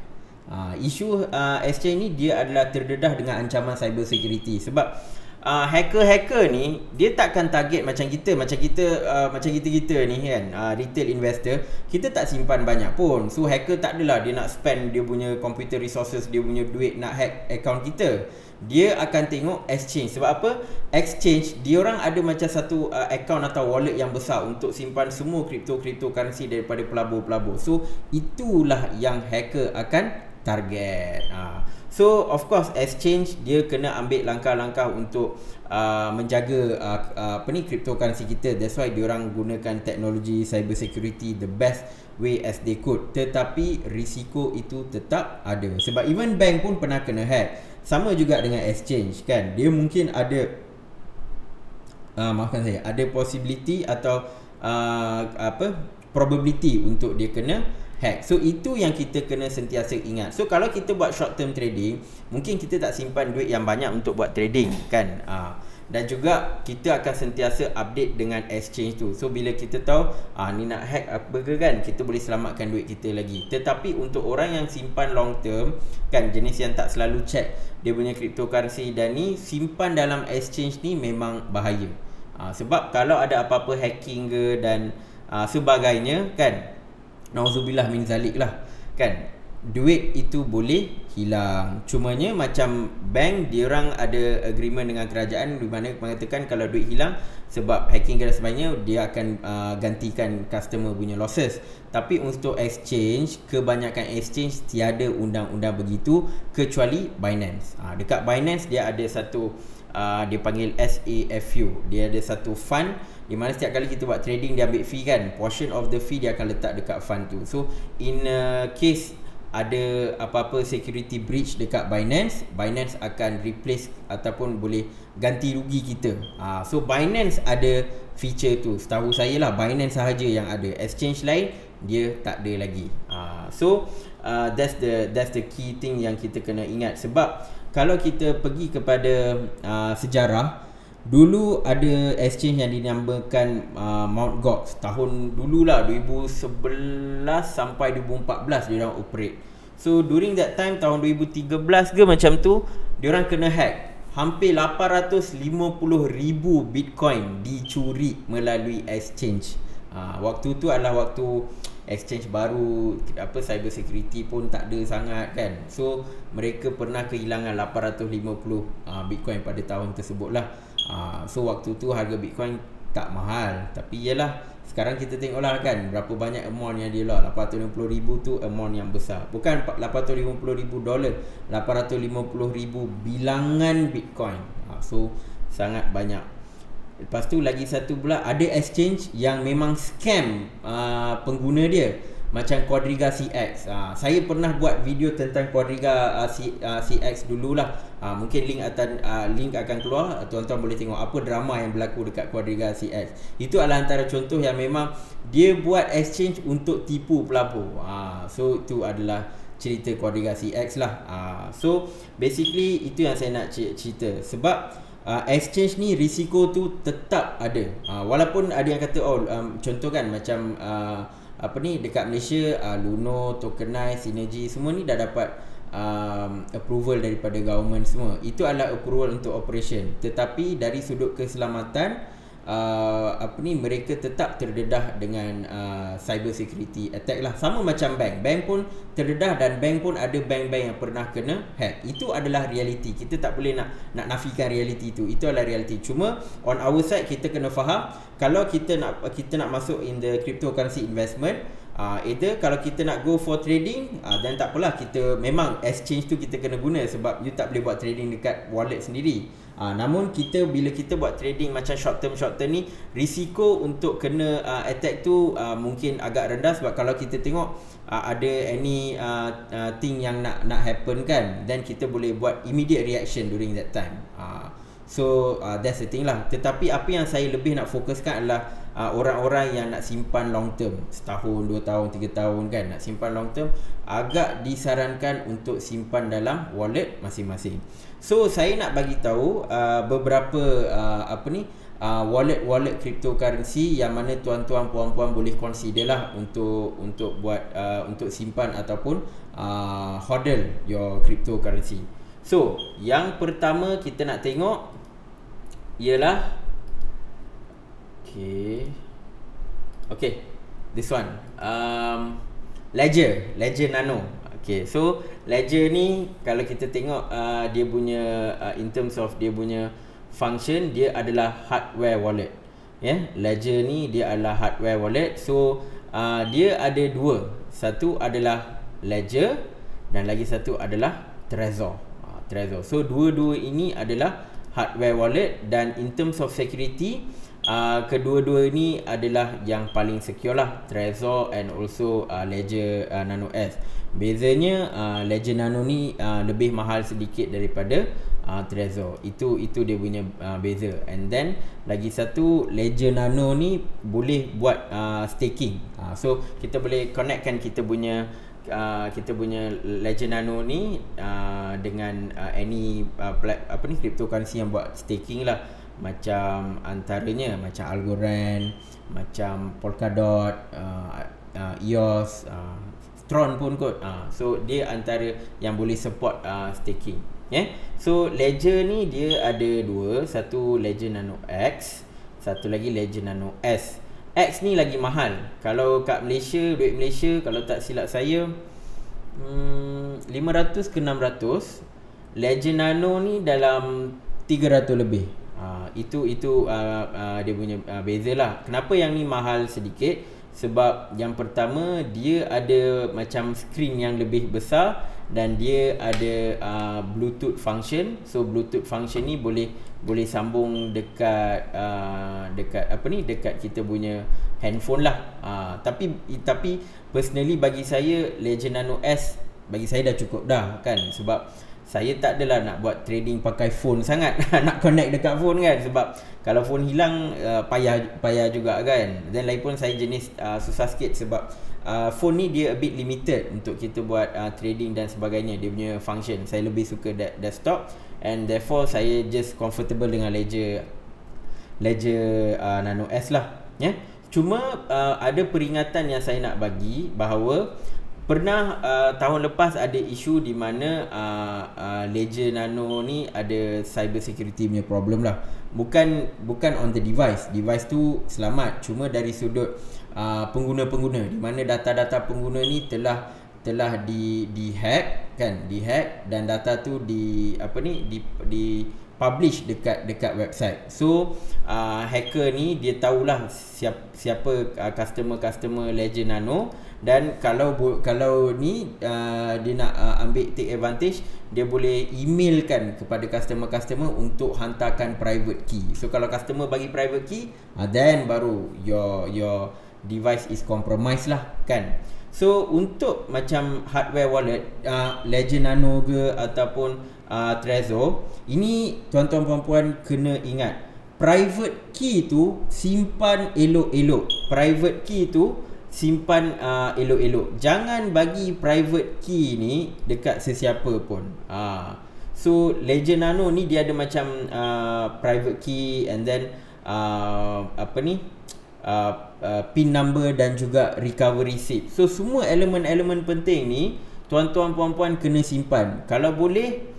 Isu exchange ni dia adalah terdedah dengan ancaman cyber security. Sebab hacker-hacker ni dia takkan target macam kita ni kan, retail investor. Kita tak simpan banyak pun. So hacker tak adalah dia nak spend dia punya computer resources, dia punya duit nak hack account kita. Dia akan tengok exchange. Sebab apa? Exchange, diorang ada macam satu account atau wallet yang besar untuk simpan semua cryptocurrency daripada pelabur-pelabur. So itulah yang hacker akan target. So of course exchange dia kena ambil langkah-langkah untuk menjaga cryptocurrency kita. That's why diorang gunakan teknologi cyber security the best way as they could. Tetapi risiko itu tetap ada. Sebab even bank pun pernah kena hack. Sama juga dengan exchange kan. Dia mungkin ada ada possibility atau probability untuk dia kena hack. So itu yang kita kena sentiasa ingat. So kalau kita buat short term trading, mungkin kita tak simpan duit yang banyak untuk buat trading kan. Dan juga kita akan sentiasa update dengan exchange tu. So bila kita tahu ni nak hack apa ke kan, kita boleh selamatkan duit kita lagi. Tetapi untuk orang yang simpan long term kan, jenis yang tak selalu check dia punya cryptocurrency, dan ni simpan dalam exchange ni memang bahaya. Sebab kalau ada apa-apa hacking ke dan sebagainya kan, nauzubillah min zalik lah kan, duit itu boleh hilang. Cumanya macam bank, diorang ada agreement dengan kerajaan di mana mengatakan kalau duit hilang sebab hacking dan sebagainya, dia akan gantikan customer punya losses. Tapi untuk exchange, kebanyakan exchange tiada undang-undang begitu, kecuali Binance. Dekat Binance dia ada satu dia panggil SAFU. Dia ada satu fund di mana setiap kali kita buat trading dia ambil fee kan, portion of the fee dia akan letak dekat fund tu. So in case ada apa-apa security breach dekat Binance, Binance akan replace ataupun boleh ganti rugi kita. So Binance ada feature tu. Setahu saya lah, Binance sahaja yang ada. Exchange lain dia tak ada lagi. So that's the key thing yang kita kena ingat. Sebab kalau kita pergi kepada sejarah, dulu ada exchange yang dinamakan Mt. Gox. Tahun dululah 2011 sampai 2014 dia orang operate. So during that time, tahun 2013 ke macam tu, dia orang kena hack. Hampir 850,000 Bitcoin dicuri melalui exchange. Waktu tu adalah waktu exchange baru, cyber security pun tak ada sangat kan. So mereka pernah kehilangan 850 Bitcoin pada tahun tersebut lah. So waktu tu harga Bitcoin tak mahal, tapi yelah, sekarang kita tengoklah kan berapa banyak amount yang dia lah. 850,000 tu amount yang besar. Bukan $850,000, 850,000 bilangan Bitcoin. So sangat banyak. Lepas tu lagi satu pula, ada exchange yang memang scam pengguna dia, macam Quadriga CX. Saya pernah buat video tentang Quadriga CX dululah. Mungkin link akan keluar, tuan-tuan boleh tengok apa drama yang berlaku dekat Quadriga CX. Itu adalah antara contoh yang memang dia buat exchange untuk tipu pelabur. So itu adalah cerita Quadriga CX lah. So basically itu yang saya nak cerita. Sebab exchange ni risiko tu tetap ada. Walaupun ada yang kata contoh kan macam dekat Malaysia, Luno, Tokenize, Synergy, semua ni dah dapat approval daripada government semua. Itu adalah approval untuk operation. Tetapi dari sudut keselamatan, mereka tetap terdedah dengan cyber security attack lah. Sama macam bank pun terdedah, dan bank pun ada bank-bank yang pernah kena hack. Itu adalah reality. Kita tak boleh nak nafikan reality itu. Itu adalah reality. Cuma on our side kita kena faham, kalau kita nak masuk in the cryptocurrency investment, either kalau kita nak go for trading, dan tak apalah, kita memang exchange tu kita kena guna, sebab you tak boleh buat trading dekat wallet sendiri. Namun bila kita buat trading macam short term ni, risiko untuk kena attack tu mungkin agak rendah. Sebab kalau kita tengok ada any thing yang nak happen kan, then kita boleh buat immediate reaction during that time. So that's the thing lah. Tetapi apa yang saya lebih nak fokuskan adalah orang-orang yang nak simpan long term, setahun, 2 tahun, 3 tahun kan, nak simpan long term, agak disarankan untuk simpan dalam wallet masing-masing. So saya nak bagi tahu beberapa wallet cryptocurrency yang mana tuan-tuan puan-puan boleh consider lah untuk buat untuk simpan ataupun hodl your cryptocurrency. So yang pertama kita nak tengok ialah Okay, this one, Ledger Nano. Okay, so Ledger ni kalau kita tengok dia punya in terms of dia punya function, dia adalah hardware wallet. Ledger ni dia adalah hardware wallet. So dia ada dua. Satu adalah Ledger dan lagi satu adalah Trezor. So dua-dua ini adalah hardware wallet, dan in terms of security, kedua-dua ini adalah yang paling secure lah, Trezor and also Ledger Nano S. Bezanya Ledger Nano ni lebih mahal sedikit daripada Trezor. Itu dia punya beza. And then lagi satu, Ledger Nano ni boleh buat staking. So kita boleh connectkan kita punya Ledger Nano ni dengan any cryptocurrency yang buat staking lah. Macam antaranya macam Algorand, macam Polkadot, EOS, Tron pun kot. So dia antara yang boleh support staking. So Ledger ni dia ada dua. Satu Ledger Nano X, satu lagi Ledger Nano S. X ni lagi mahal. Kalau kat Malaysia, duit Malaysia, kalau tak silap saya 500 ke 600. Ledger Nano ni dalam 300 lebih. Itu dia punya beza lah. Kenapa yang ni mahal sedikit? Sebab yang pertama, dia ada macam screen yang lebih besar, dan dia ada Bluetooth function. So Bluetooth function ni boleh sambung dekat dekat kita punya handphone lah. Tapi personally bagi saya, Ledger Nano S bagi saya dah cukup dah kan, sebab saya tak adalah nak buat trading pakai phone sangat nak connect dekat phone kan, sebab kalau phone hilang payah juga kan. Dan lagi pun saya jenis susah sikit sebab phone ni dia a bit limited untuk kita buat trading dan sebagainya, dia punya function. Saya lebih suka desktop, and therefore saya just comfortable dengan Ledger Nano S lah ya. Cuma ada peringatan yang saya nak bagi bahawa pernah tahun lepas ada isu di mana Ledger Nano ni ada cyber security punya problem lah. Bukan on the device tu selamat, cuma dari sudut pengguna-pengguna, di mana data-data pengguna ni telah dihack kan, dihack, dan data tu di publish dekat website. So hacker ni dia tahulah siapa customer Ledger Nano, dan kalau ni dia nak ambil take advantage, dia boleh emailkan kepada customer untuk hantarkan private key. So kalau customer bagi private key, then baru your device is compromised lah kan. So untuk macam hardware wallet Ledger Nano ke ataupun Trezor, ini tuan-tuan puan-puan kena ingat, private key tu simpan elok-elok. Private key tu simpan elok-elok. Jangan bagi private key ni dekat sesiapa pun. So Ledger Nano ni dia ada macam private key, and then pin number dan juga recovery seed. So semua elemen-elemen penting ni tuan-tuan puan-puan kena simpan. Kalau boleh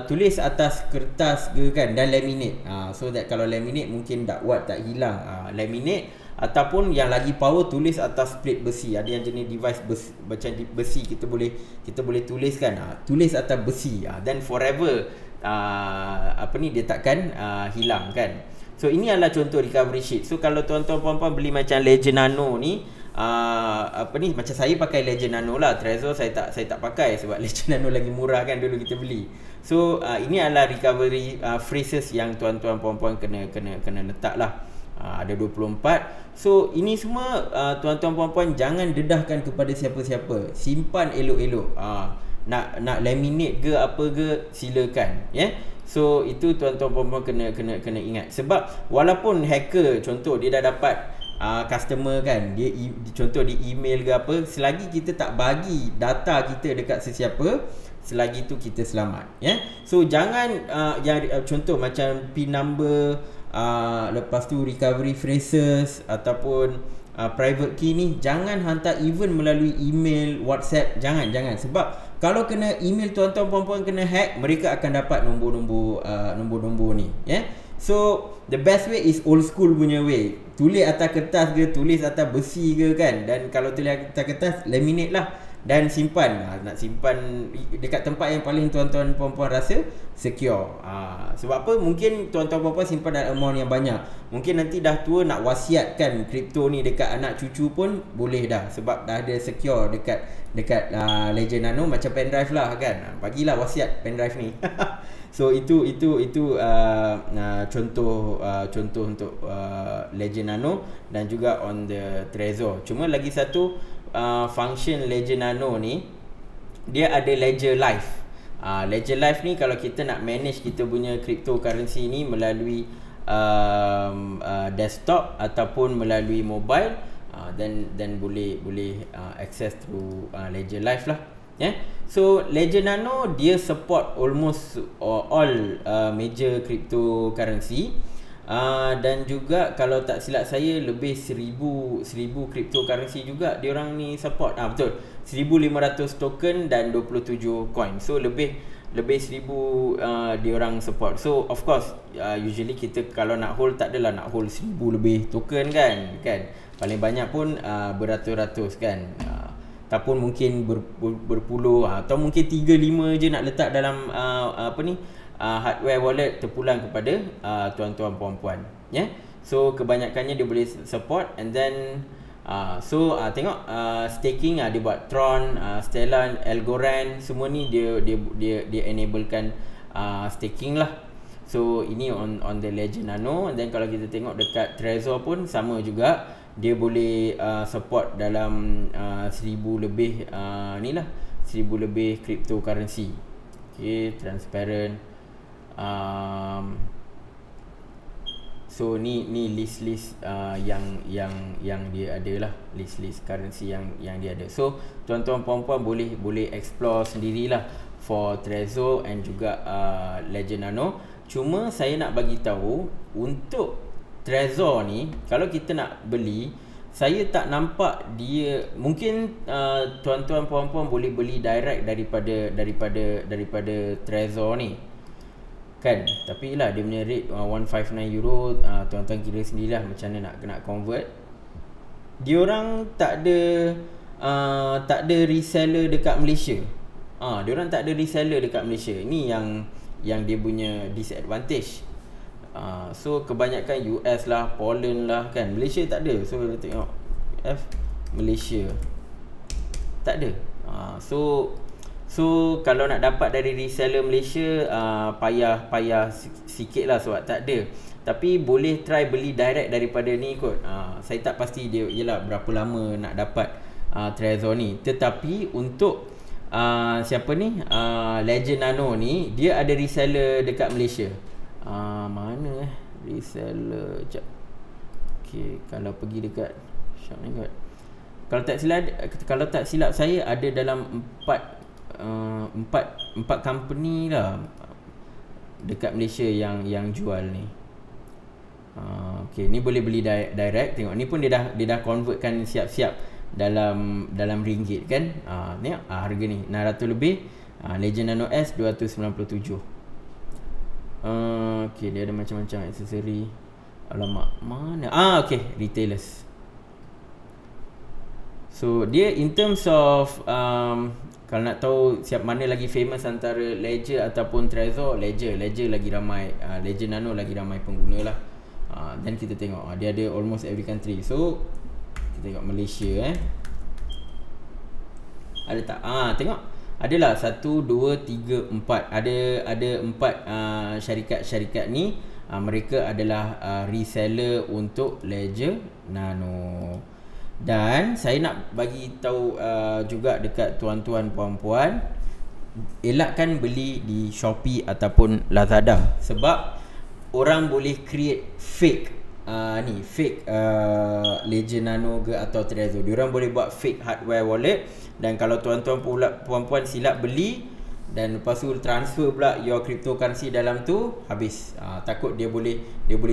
tulis atas kertas ke kan, dan laminate. So that kalau laminate mungkin dakwat tak hilang. Laminate, ataupun yang lagi power, tulis atas plate besi. Ada yang jenis device macam besi kita boleh tuliskan. Tulis atas besi. Dan forever dia takkan hilang kan. So ini adalah contoh recovery sheet. So kalau tuan-tuan puan-puan beli macam Ledger Nano ni, macam saya pakai Ledger Nano lah. Trezor saya tak pakai sebab Ledger Nano lagi murah kan dulu kita beli. So ini adalah recovery phrases yang tuan-tuan puan-puan kena letak lah. Ada 24. So ini semua tuan-tuan puan-puan jangan dedahkan kepada siapa-siapa. Simpan elok-elok. Nak laminate ke apa ke silakan ya. So itu tuan-tuan puan-puan kena ingat. Sebab walaupun hacker, contoh dia dah dapat customer kan, dia contoh di email ke apa, selagi kita tak bagi data kita dekat sesiapa, selagi tu kita selamat ya. So jangan yang contoh macam pin number, lepas tu recovery phrases ataupun private key ni jangan hantar even melalui email, WhatsApp. Jangan sebab kalau kena email tuan-tuan puan-puan kena hack, mereka akan dapat nombor-nombor ni ya. So the best way is old school punya way. Tulis atas kertas ke, tulis atas besi ke kan. Dan kalau tulis atas kertas, laminate lah dan simpan. Nak simpan dekat tempat yang paling tuan-tuan puan-puan rasa secure. Sebab apa? Mungkin tuan-tuan puan-puan simpan dalam amount yang banyak. Mungkin nanti dah tua nak wasiatkan kripto ni dekat anak cucu pun boleh dah, sebab dah ada secure dekat Ledger Nano, macam pendrive lah kan. Bagilah wasiat pendrive ni. So itu contoh untuk Ledger Nano dan juga on the Trezor. Cuma lagi satu function Ledger Nano ni, dia ada Ledger Live. Ledger Live ni kalau kita nak manage kita punya cryptocurrency ni melalui desktop ataupun melalui mobile, then boleh access through Ledger Live lah. So Ledger Nano dia support almost all major cryptocurrency, dan juga kalau tak silap saya lebih 1000 cryptocurrency juga diorang ni support. Betul, 1500 token dan 27 coin. So lebih 1000 diorang support. So of course usually kita kalau nak hold, tak adalah nak hold 1000 lebih token kan. Paling banyak pun beratus-ratus kan. Ataupun mungkin berpuluh, atau mungkin 3-5 je nak letak dalam hardware wallet terpulang kepada tuan-tuan puan-puan ya. So kebanyakannya dia boleh support, and then tengok staking dia buat Tron, Stellar, Algorand, semua ni dia enablekan staking lah. So ini on the Ledger Nano. And then kalau kita tengok dekat Trezor pun sama juga, dia boleh support dalam 1000 lebih ni lah, 1000 lebih cryptocurrency. Okay, transparent. So ni list yang dia ada lah, list currency yang dia ada. So tuan-tuan puan-puan boleh explore sendirilah for Trezor and juga Ledger Nano. Cuma saya nak bagi tahu untuk Trezor ni, kalau kita nak beli, saya tak nampak dia, mungkin tuan-tuan puan-puan boleh beli direct daripada Trezor ni kan, tapi lah dia punya rate 159 euro. Tuan-tuan kira sendirilah macam mana nak convert. Diorang tak ada reseller dekat Malaysia. Diorang tak ada reseller dekat Malaysia. Ni yang dia punya disadvantage. So kebanyakan US lah, Poland lah kan, Malaysia tak ada. So kita tengok Malaysia tak ada. So kalau nak dapat dari reseller Malaysia, payah sikit lah sebab tak ada. Tapi boleh try beli direct daripada ni kot. Saya tak pasti dia ialah berapa lama nak dapat Trezor ni. Tetapi untuk siapa ni, Ledger Nano ni, dia ada reseller dekat Malaysia. Mana reseller, sekejap. Okay, kalau pergi dekat shop ni kot, kalau tak silap saya ada dalam 4 company lah dekat Malaysia yang jual ni. Okay, ni boleh beli direct. Tengok ni pun dia dah convertkan siap-siap dalam ringgit kan. Tengok harga ni 600 lebih. Ledger Nano S 297. Okay, dia ada macam-macam aksesori. Alamak, mana? Okay, retailers. So dia in terms of kalau nak tahu siap mana lagi famous antara Ledger ataupun Trezor, Ledger lagi ramai, Ledger Nano lagi ramai pengguna lah. Dan kita tengok dia ada almost every country. So kita tengok Malaysia ada tak? Tengok adalah 1, 2, 3, 4. Ada 4 syarikat-syarikat ni. Mereka adalah reseller untuk Ledger Nano. Dan saya nak bagi tahu juga dekat tuan-tuan puan-puan, elakkan beli di Shopee ataupun Lazada, sebab orang boleh create fake fake Ledger Nano ke atau Trezor. Diorang boleh buat fake hardware wallet, dan kalau tuan-tuan puan-puan silap beli dan lepas tu transfer pula your cryptocurrency dalam tu, habis. Takut dia boleh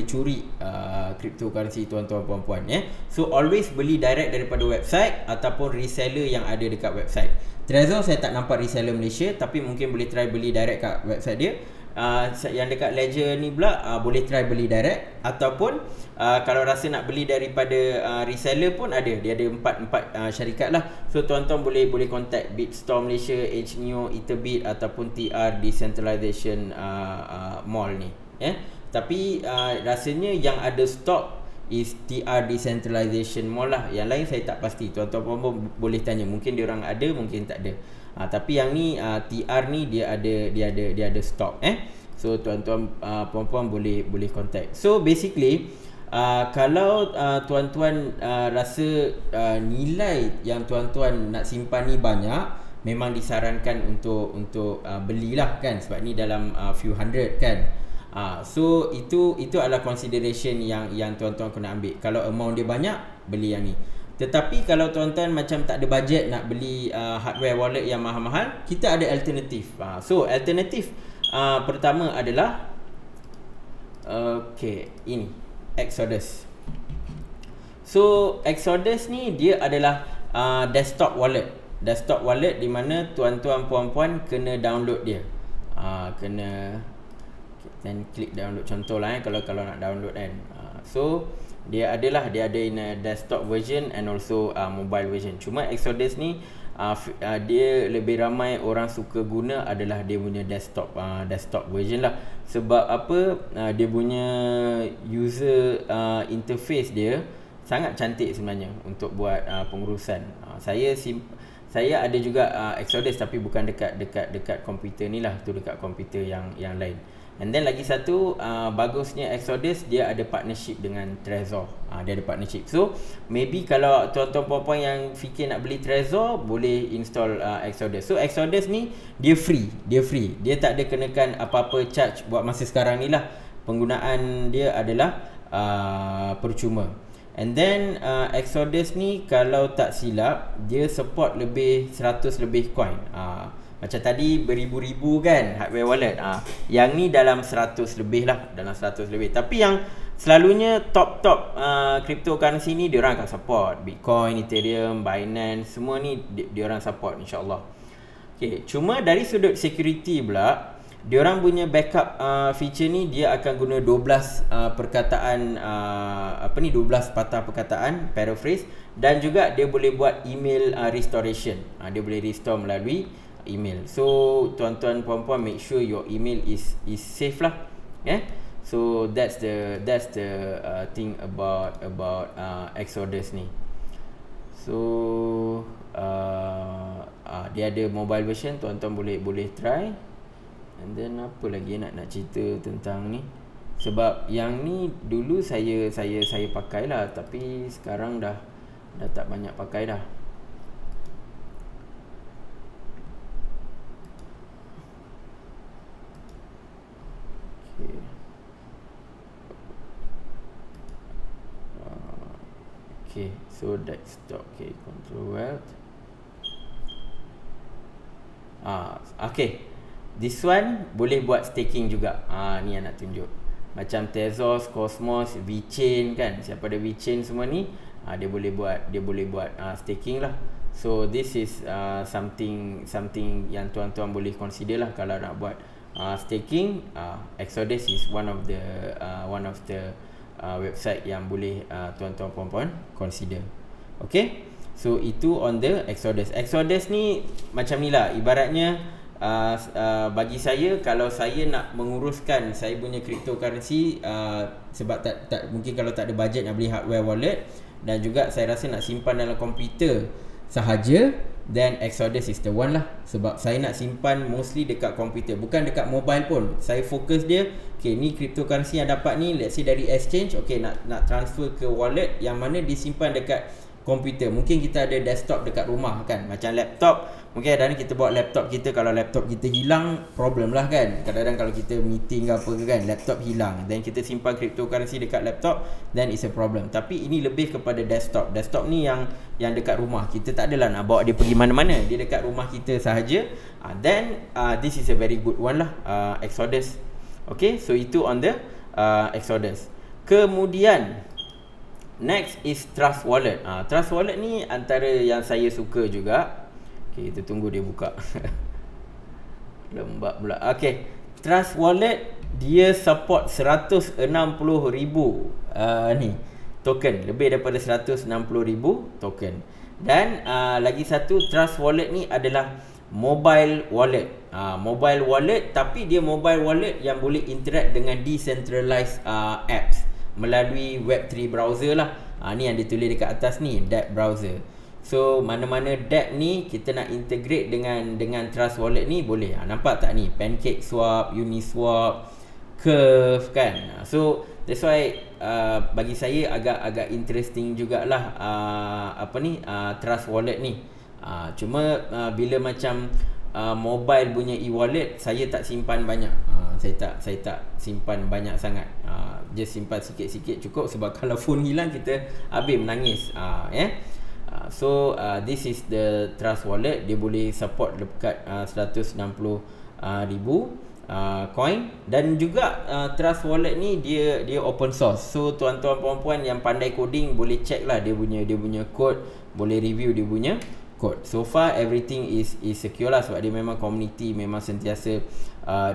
curi cryptocurrency tuan-tuan puan-puan ya. So always beli direct daripada website ataupun reseller yang ada dekat website. Trezor saya tak nampak reseller Malaysia, tapi mungkin boleh try beli direct kat website dia. Yang dekat Ledger ni pula boleh try beli direct, ataupun kalau rasa nak beli daripada reseller pun ada. Dia ada 4 syarikat lah. So tuan-tuan boleh contact Bitstorm Malaysia, HNEO, Etherbit ataupun TR Decentralization Mall ni Tapi rasanya yang ada stok is TR Decentralization Mall lah. Yang lain saya tak pasti. Tuan-tuan pun boleh tanya, mungkin diorang ada, mungkin tak ada. Tapi yang ni TR ni dia ada stok So tuan-tuan puan-puan boleh contact. So basically kalau tuan-tuan rasa nilai yang tuan-tuan nak simpan ni banyak, memang disarankan untuk belilah kan, sebab ni dalam few hundred kan. So itu adalah consideration yang tuan-tuan kena ambil. Kalau amount dia banyak, beli yang ni. Tetapi kalau tuan-tuan macam tak ada budget nak beli hardware wallet yang mahal-mahal, kita ada alternatif. So alternatif pertama adalah ini Exodus. So Exodus ni dia adalah desktop wallet. Desktop wallet di mana tuan-tuan puan-puan kena download dia. Dan klik download, contoh lah kalau nak download kan. So dia ada in a desktop version and also mobile version. Cuma Exodus ni dia lebih ramai orang suka guna adalah dia punya desktop version lah. Sebab apa? Dia punya user interface dia sangat cantik sebenarnya untuk buat pengurusan. Saya saya ada juga Exodus, tapi bukan dekat komputer ni lah, tu dekat komputer yang lain. And then lagi satu, bagusnya Exodus, dia ada partnership dengan Trezor. Dia ada partnership. So maybe kalau tuan-tuan puan-puan yang fikir nak beli Trezor, boleh install Exodus. So Exodus ni dia free. Dia tak ada kenakan apa-apa charge buat masa sekarang ni lah. Penggunaan dia adalah percuma. And then Exodus ni kalau tak silap, dia support lebih 100 lebih coin. Macam tadi beribu-ribu kan hardware wallet. Yang ni dalam 100 lebih lah, dalam 100 lebih. Tapi yang selalunya top cryptocurrency ni diorang akan support Bitcoin, Ethereum, Binance, semua ni diorang support insya-Allah. Okay, cuma dari sudut security pula, diorang punya backup feature ni dia akan guna 12 perkataan 12 patah perkataan, paraphrase, dan juga dia boleh buat email restoration. Dia boleh restore melalui email. So tuan-tuan puan-puan, make sure your email is safe lah. So that's the thing about Exodus ni. So dia ada mobile version, tuan-tuan boleh try. And then apa lagi nak cerita tentang ni? Sebab yang ni dulu saya pakai lah, tapi sekarang dah tak banyak pakai dah. Okay, so desktop. Okay, control wealth. Okay, this one boleh buat staking juga. Ni yang nak tunjuk. Macam Tezos, Cosmos, VeChain kan. Siapa ada VeChain semua ni, dia boleh buat staking lah. So this is something yang tuan-tuan boleh consider lah kalau nak buat staking. Exodus is one of the website yang boleh tuan-tuan puan-puan consider. Okay, so itu on the Exodus. Exodus ni macam ni lah, ibaratnya bagi saya, kalau saya nak menguruskan saya punya cryptocurrency, sebab tak mungkin kalau tak ada budget nak beli hardware wallet, dan juga saya rasa nak simpan dalam komputer sahaja, then Exodus is the one lah. Sebab saya nak simpan mostly dekat komputer, bukan dekat mobile pun. Saya fokus dia, okay, ni cryptocurrency yang dapat ni, let's say dari exchange, okay, nak transfer ke wallet yang mana disimpan dekat komputer. Mungkin kita ada desktop dekat rumah kan, macam laptop, mungkin kadang-kadang kita bawa laptop kita, kalau laptop kita hilang, problem lah kan. Kadang-kadang kalau kita meeting ke apa ke kan, laptop hilang, then kita simpan cryptocurrency dekat laptop, then it's a problem. Tapi ini lebih kepada desktop. Desktop ni yang dekat rumah, kita tak adalah nak bawa dia pergi mana-mana, dia dekat rumah kita sahaja. Then this is a very good one lah, Exodus. Okay, so itu on the Exodus. Kemudian next is Trust Wallet. Trust Wallet ni antara yang saya suka juga. Okay, kita tunggu dia buka. Lembab pula. Okay, Trust Wallet dia support 160,000 ni token, lebih daripada 160,000 token. Dan lagi satu, Trust Wallet ni adalah mobile wallet. Mobile wallet, tapi dia mobile wallet yang boleh interact dengan decentralized apps melalui Web3 browser lah. Ni yang ditulis dekat atas ni, DApp browser. So mana-mana DApp ni kita nak integrate dengan Trust Wallet ni boleh. Nampak tak ni, PancakeSwap, Uniswap, Curve kan. So that's why bagi saya agak interesting jugalah Trust Wallet ni. Cuma bila macam mobile punya e-wallet, saya tak simpan banyak. Saya tak simpan banyak sangat. Just simpan sikit-sikit cukup, sebab kalau phone hilang kita habis menangis. So this is the Trust Wallet. Dia boleh support dekat 160,000 coin. Dan juga Trust Wallet ni dia open source. So tuan-tuan puan-puan yang pandai coding boleh check lah dia punya code, boleh review dia punya code. So far everything is secure lah, sebab dia memang community, memang sentiasa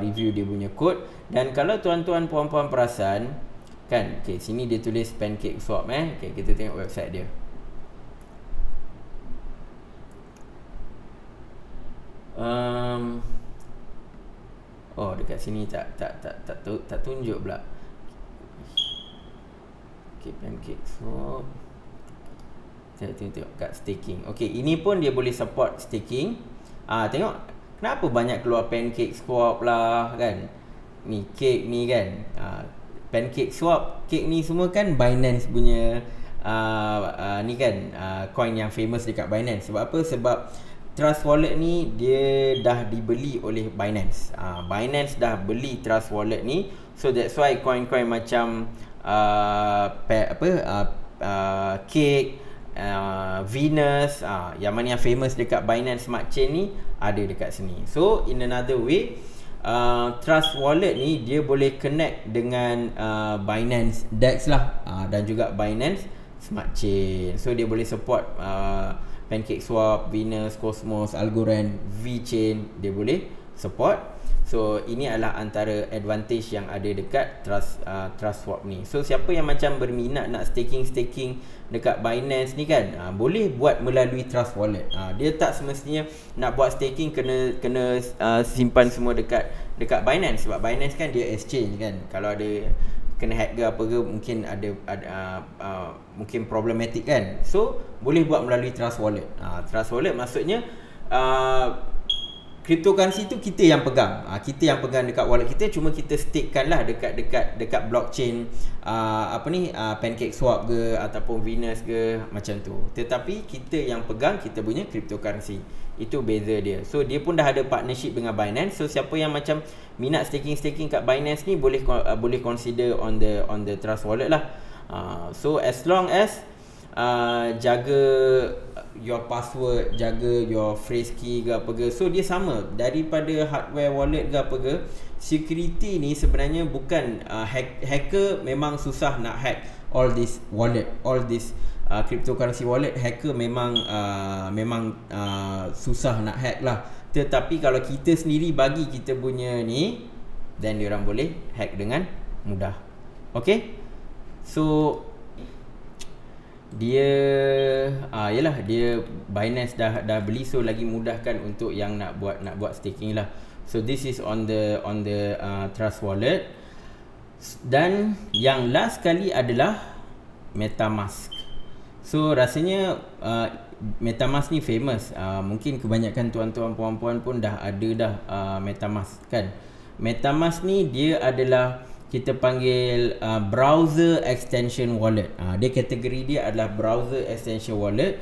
review dia punya code. Dan kalau tuan-tuan puan-puan perasan kan, okay, sini dia tulis PancakeSwap. Okay, kita tengok website dia. Oh, dekat sini tak tunjuk pula. Okay, PancakeSwap. Tengok kat staking. Okey, ini pun dia boleh support staking. Tengok kenapa banyak keluar Pancake Swap lah kan. Ni cake ni kan. Pancake Swap, cake ni semua kan Binance punya ni kan coin yang famous dekat Binance. Sebab apa? Sebab Trust Wallet ni dia dah dibeli oleh Binance. Binance dah beli Trust Wallet ni. So that's why coin-coin macam cake, Venus, yang mana yang famous dekat Binance Smart Chain ni ada dekat sini. So in another way, Trust Wallet ni dia boleh connect dengan Binance DEX lah, dan juga Binance Smart Chain. So dia boleh support Pancake Swap, Venus, Cosmos, Algorand, VeChain, dia boleh support. So ini adalah antara advantage yang ada dekat Trust Swap ni. So siapa yang macam berminat nak staking dekat Binance ni kan, boleh buat melalui Trust Wallet. Dia tak semestinya nak buat staking kena simpan semua dekat Binance. Sebab Binance kan dia exchange kan. Kalau ada kena hack ke apa ke, mungkin ada mungkin problematic kan. So boleh buat melalui Trust Wallet. Trust Wallet maksudnya cryptocurrency tu kita yang pegang. Kita yang pegang dekat wallet kita, cuma kita stakekan lah dekat blockchain Pancake Swap ke ataupun Venus ke macam tu. Tetapi kita yang pegang kita punya cryptocurrency. Itu beza dia. So dia pun dah ada partnership dengan Binance. So siapa yang macam minat staking kat Binance ni boleh consider on the Trust Wallet lah. So as long as jaga your password, jaga your phrase key ke apa ke, so dia sama daripada hardware wallet ke apa ke. Security ni sebenarnya bukan hacker memang susah nak hack all this wallet, all this cryptocurrency wallet. Hacker memang susah nak hack lah. Tetapi kalau kita sendiri bagi kita punya ni, then diorang boleh hack dengan mudah. Okay, so dia yalah, dia Binance dah beli, so lagi mudahkan untuk yang nak buat staking lah. So this is on the Trust Wallet. Dan yang last kali adalah MetaMask. So rasanya MetaMask ni famous. Mungkin kebanyakan tuan-tuan puan-puan pun dah ada MetaMask kan. MetaMask ni dia adalah kita panggil browser extension wallet. Dia kategori dia adalah browser extension wallet,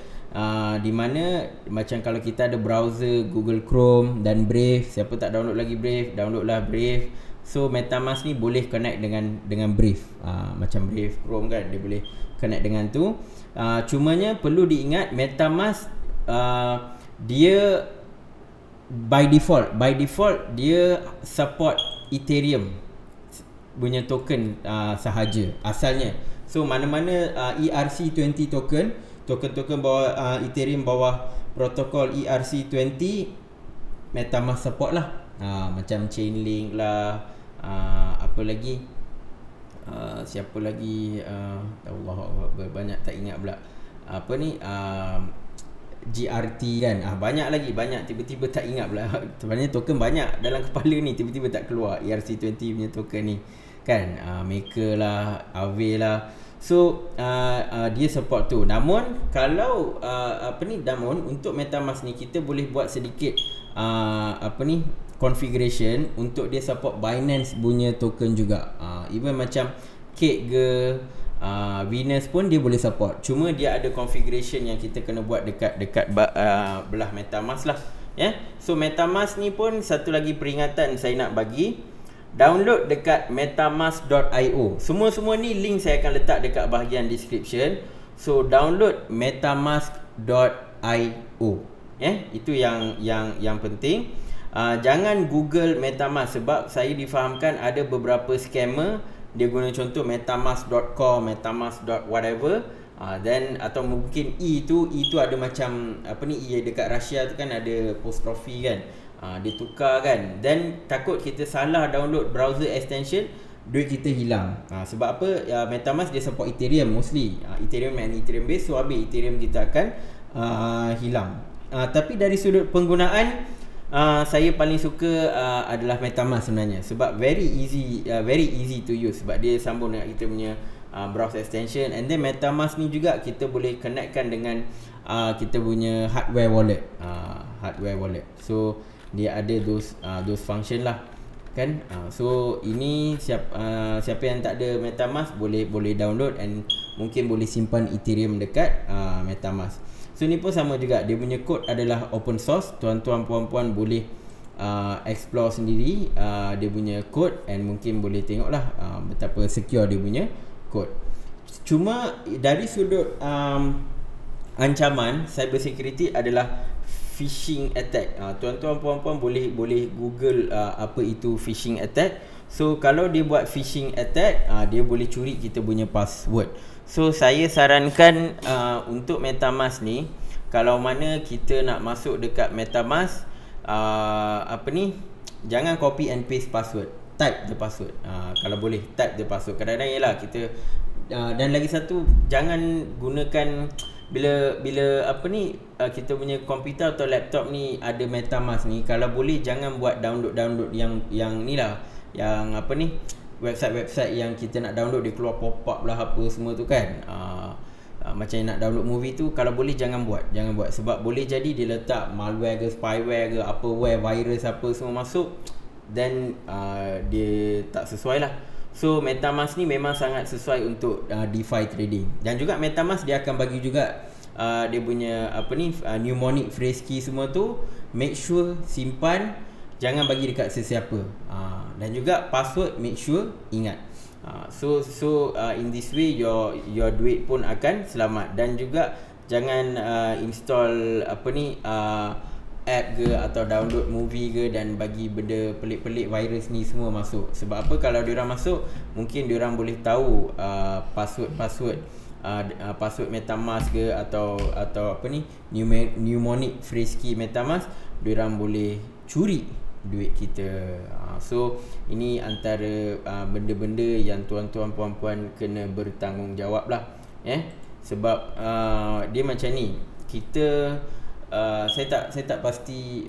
di mana macam kalau kita ada browser Google Chrome dan Brave. Siapa tak download lagi Brave, downloadlah Brave. So MetaMask ni boleh connect dengan Brave. Macam Brave Chrome kan, dia boleh connect dengan tu. Cumanya perlu diingat MetaMask dia by default dia support Ethereum punya token sahaja asalnya. So mana-mana ERC20 token bawah Ethereum bawah protokol ERC20, MetaMask support lah. Macam Chainlink lah, apa lagi, siapa lagi, Allah banyak tak ingat pula. Apa ni, GRT kan, banyak tiba-tiba tak ingat pula. Sebenarnya token banyak dalam kepala ni, tiba-tiba tak keluar ERC20 punya token ni kan. Maker lah, Aave lah. So dia support tu. Namun kalau namun untuk MetaMask ni kita boleh buat sedikit configuration untuk dia support Binance punya token juga. Even macam Cake ke Venus pun dia boleh support. Cuma dia ada configuration yang kita kena buat dekat belah MetaMask lah. So MetaMask ni pun satu lagi peringatan saya nak bagi. Download dekat metamask.io. Semua ni link saya akan letak dekat bahagian description. So download metamask.io. Itu yang penting. Jangan Google MetaMask, sebab saya difahamkan ada beberapa scammer dia guna contoh metamask.com, metamask.whatever, then atau mungkin E tu ada macam E dekat Russia tu kan ada apostrophe kan. Dia tukar kan, then takut kita salah download browser extension, duit kita hilang. Sebab apa? MetaMask dia support Ethereum mostly, Ethereum and Ethereum base, so habis Ethereum kita akan hilang. Tapi dari sudut penggunaan, saya paling suka adalah MetaMask sebenarnya, sebab very easy to use. Sebab dia sambung dengan kita punya browse extension. And then MetaMask ni juga kita boleh connectkan dengan kita punya hardware wallet. So dia ada those function lah kan. So ini siapa yang tak ada MetaMask boleh download and mungkin boleh simpan Ethereum dekat MetaMask. So ni pun sama juga, dia punya code adalah open source. Tuan-tuan puan-puan boleh explore sendiri dia punya code and mungkin boleh tengoklah betapa secure dia punya code. Cuma dari sudut ancaman cyber security adalah phishing attack. Tuan-tuan puan-puan boleh Google apa itu phishing attack. So kalau dia buat phishing attack, dia boleh curi kita punya password. So saya sarankan untuk MetaMask ni, kalau mana kita nak masuk dekat MetaMask, jangan copy and paste password, type the password. Kalau boleh type the password. Kadang-kadang ialah kita dan lagi satu, jangan gunakan bila kita punya komputer atau laptop ni ada MetaMask ni, kalau boleh jangan buat download yang ni lah, yang website-website yang kita nak download dia keluar pop-up lah apa semua tu kan. Macam nak download movie tu, kalau boleh jangan buat. Sebab boleh jadi dia letak malware ke spyware ke virus apa semua masuk, dan dia tak sesuai lah. So MetaMask ni memang sangat sesuai untuk DeFi trading. Dan juga MetaMask dia akan bagi juga dia punya mnemonic phrase key semua tu. Make sure simpan, jangan bagi dekat sesiapa. Dan juga password make sure ingat. So in this way your duit pun akan selamat. Dan juga jangan install app ke atau download movie ke dan bagi benda pelik-pelik virus ni semua masuk. Sebab apa, kalau diorang masuk, mungkin diorang boleh tahu password MetaMask ke atau mnemonic phrase key MetaMask, diorang boleh curi duit kita. So ini antara benda-benda yang tuan-tuan puan-puan kena bertanggungjawab lah. Sebab dia macam ni, kita saya tak pasti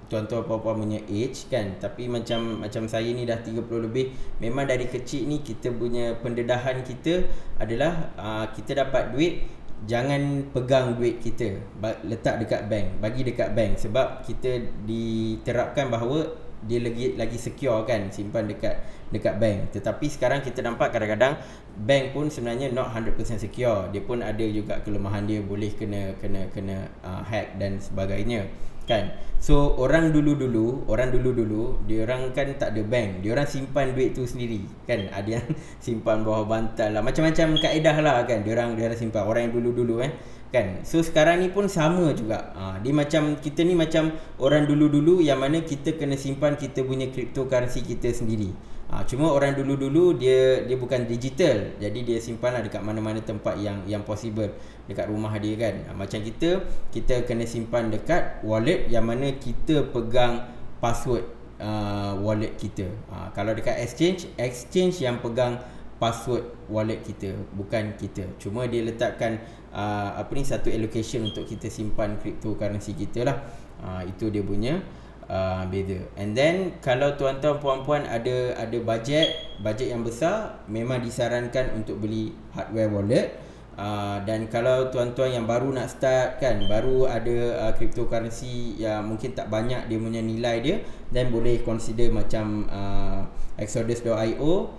tuan-tuan puan-puan punya age kan, tapi macam saya ni dah 30 lebih. Memang dari kecil ni kita punya pendedahan kita adalah kita dapat duit, jangan pegang duit kita, letak dekat bank, bagi dekat bank. Sebab kita diterapkan bahawa dia lagi secure kan, simpan dekat bank. Tetapi sekarang kita nampak kadang-kadang bank pun sebenarnya not 100% secure. Dia pun ada juga kelemahan dia, boleh kena hack dan sebagainya kan. So orang dulu-dulu diorang kan tak ada bank, diorang simpan duit tu sendiri kan. Ada yang simpan bawah bantal lah, macam-macam kaedah lah kan. Diorang simpan, orang yang dulu-dulu kan. So sekarang ni pun sama juga. Dia macam kita ni macam orang dulu-dulu yang mana kita kena simpan kita punya cryptocurrency kita sendiri. Cuma orang dulu-dulu dia bukan digital, jadi dia simpanlah dekat mana-mana tempat yang possible dekat rumah dia kan. Macam kita kena simpan dekat wallet yang mana kita pegang password wallet kita. Kalau dekat exchange yang pegang password wallet kita, bukan kita. Cuma dia letakkan satu allocation untuk kita simpan cryptocurrency kita lah. Itu dia punya beza. And then kalau tuan-tuan puan-puan ada bajet yang besar, memang disarankan untuk beli hardware wallet. Dan kalau tuan-tuan yang baru nak start kan, baru ada cryptocurrency yang mungkin tak banyak dia punya nilai dia, then boleh consider macam Exodus.io,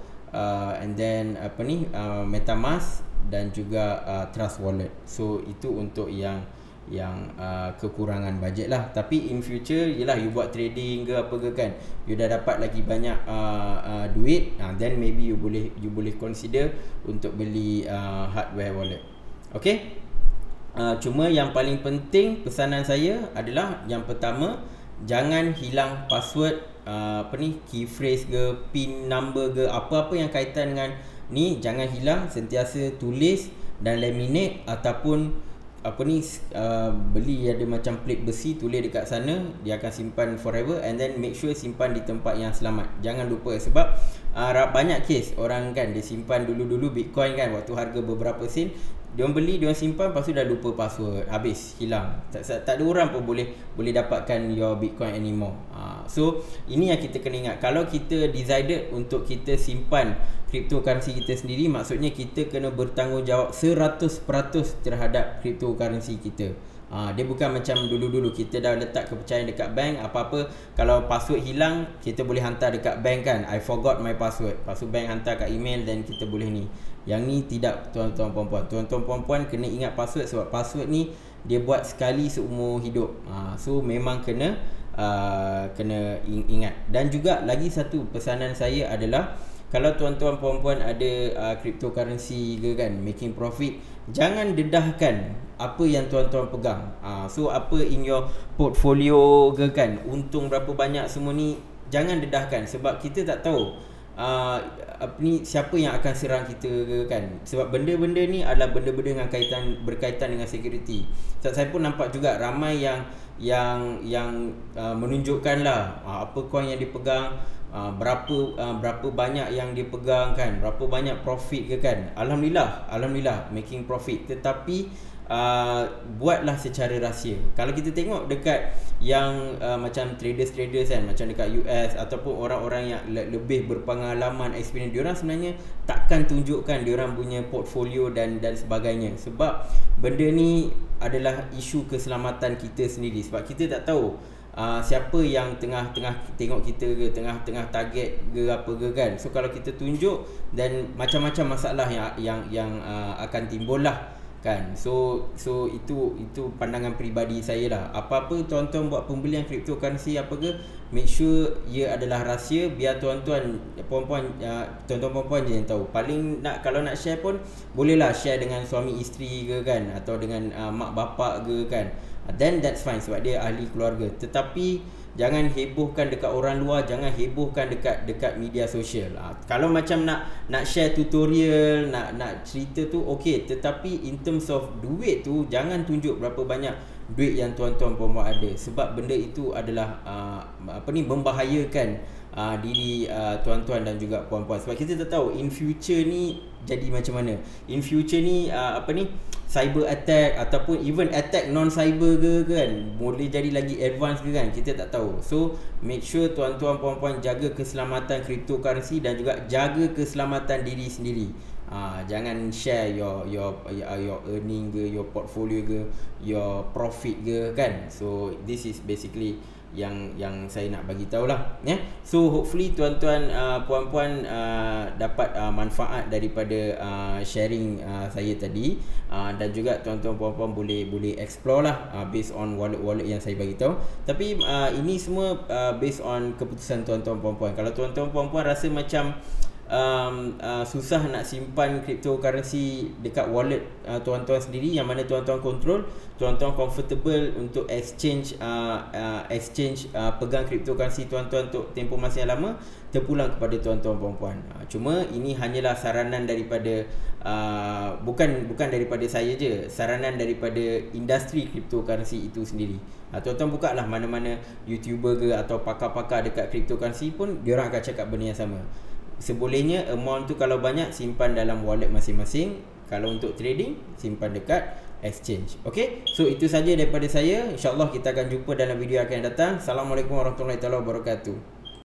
and then MetaMask dan juga Trust Wallet. So itu untuk yang kekurangan bajet lah. Tapi in future, yelah, you buat trading ke apa ke kan, you dah dapat lagi banyak duit, then maybe you boleh consider untuk beli hardware wallet. Okay. Cuma yang paling penting pesanan saya adalah, yang pertama, jangan hilang password, key phrase ke, pin number ke, apa-apa yang kaitan dengan ni, jangan hilang. Sentiasa tulis dan laminate, ataupun beli ada macam plate besi, tulis dekat sana, dia akan simpan forever. And then make sure simpan di tempat yang selamat. Jangan lupa, sebab banyak kes orang kan, dia simpan dulu-dulu Bitcoin kan, waktu harga beberapa sen, Diorang beli, diorang simpan, lepas tu dah lupa password, habis, hilang. Tak ada orang pun boleh dapatkan your Bitcoin anymore. So ini yang kita kena ingat. Kalau kita decided untuk kita simpan cryptocurrency kita sendiri, maksudnya kita kena bertanggungjawab 100% terhadap cryptocurrency kita. Dia bukan macam dulu-dulu kita dah letak kepercayaan dekat bank, apa-apa kalau password hilang kita boleh hantar dekat bank kan, I forgot my password, lepas tu bank hantar kat email dan kita boleh ni. Yang ni tidak, tuan-tuan puan-puan. Tuan-tuan puan-puan kena ingat password, sebab password ni dia buat sekali seumur hidup. So memang kena ingat. Dan juga lagi satu pesanan saya adalah, kalau tuan-tuan puan-puan ada cryptocurrency ke kan, making profit, jangan dedahkan apa yang tuan-tuan pegang. So apa in your portfolio ke kan, untung berapa banyak semua ni, jangan dedahkan, sebab kita tak tahu siapa yang akan serang kita ke kan. Sebab benda-benda ni adalah benda-benda dengan berkaitan dengan security. Saya pun nampak juga ramai yang menunjukkan lah apa coin yang dipegang, berapa banyak yang dia pegang kan, berapa banyak profit ke kan. Alhamdulillah making profit, tetapi buatlah secara rahsia. Kalau kita tengok dekat yang macam traders kan, macam dekat US ataupun orang-orang yang lebih berpengalaman, experience, diorang sebenarnya takkan tunjukkan diorang punya portfolio dan sebagainya, sebab benda ni adalah isu keselamatan kita sendiri. Sebab kita tak tahu siapa yang tengah tengok kita ke, tengah target ke apa ke kan. So kalau kita tunjuk, dan macam-macam masalah yang akan timbul lah kan. So itu pandangan peribadi saya lah. Apa-apa tuan-tuan buat pembelian cryptocurrency apa ke, make sure ia adalah rahsia, biar tuan-tuan puan-puan je yang tahu. Paling kalau nak share pun bolehlah share dengan suami isteri ke kan, atau dengan mak bapak ke kan, then that's fine, sebab dia ahli keluarga. Tetapi jangan hebohkan dekat orang luar, jangan hebohkan dekat media sosial. Kalau macam nak share tutorial, nak cerita tu okey, tetapi in terms of duit tu, jangan tunjuk berapa banyak duit yang tuan-tuan puan-puan ada, sebab benda itu adalah membahayakan diri tuan-tuan dan juga puan-puan. Sebab kita tak tahu in future ni jadi macam mana. In future ni cyber attack ataupun even attack non cyber ke kan, boleh jadi lagi advance ke kan, kita tak tahu. So make sure tuan-tuan puan-puan jaga keselamatan cryptocurrency dan juga jaga keselamatan diri sendiri. Jangan share your earning ke, your portfolio ke, your profit ke kan. So this is basically yang saya nak bagi tahu lah ya. So hopefully tuan-tuan puan-puan dapat manfaat daripada sharing saya tadi, dan juga tuan-tuan puan-puan boleh explore lah based on wallet yang saya bagi tahu. Tapi ini semua based on keputusan tuan-tuan puan-puan. Kalau tuan-tuan puan-puan rasa macam susah nak simpan cryptocurrency dekat wallet tuan-tuan sendiri, yang mana tuan-tuan control, tuan-tuan comfortable untuk exchange pegang cryptocurrency tuan-tuan untuk tempoh masa yang lama, terpulang kepada tuan-tuan puan-puan. Cuma ini hanyalah saranan daripada bukan daripada saya je, saranan daripada industri cryptocurrency itu sendiri. Tuan-tuan buka lah mana-mana YouTuber ke atau pakar-pakar dekat cryptocurrency pun, diorang akan cakap benda yang sama. Sebolehnya amount tu kalau banyak, simpan dalam wallet masing-masing. Kalau untuk trading, simpan dekat exchange. Okay, so itu saja daripada saya. InsyaAllah kita akan jumpa dalam video akan datang. Assalamualaikum warahmatullahi wabarakatuh.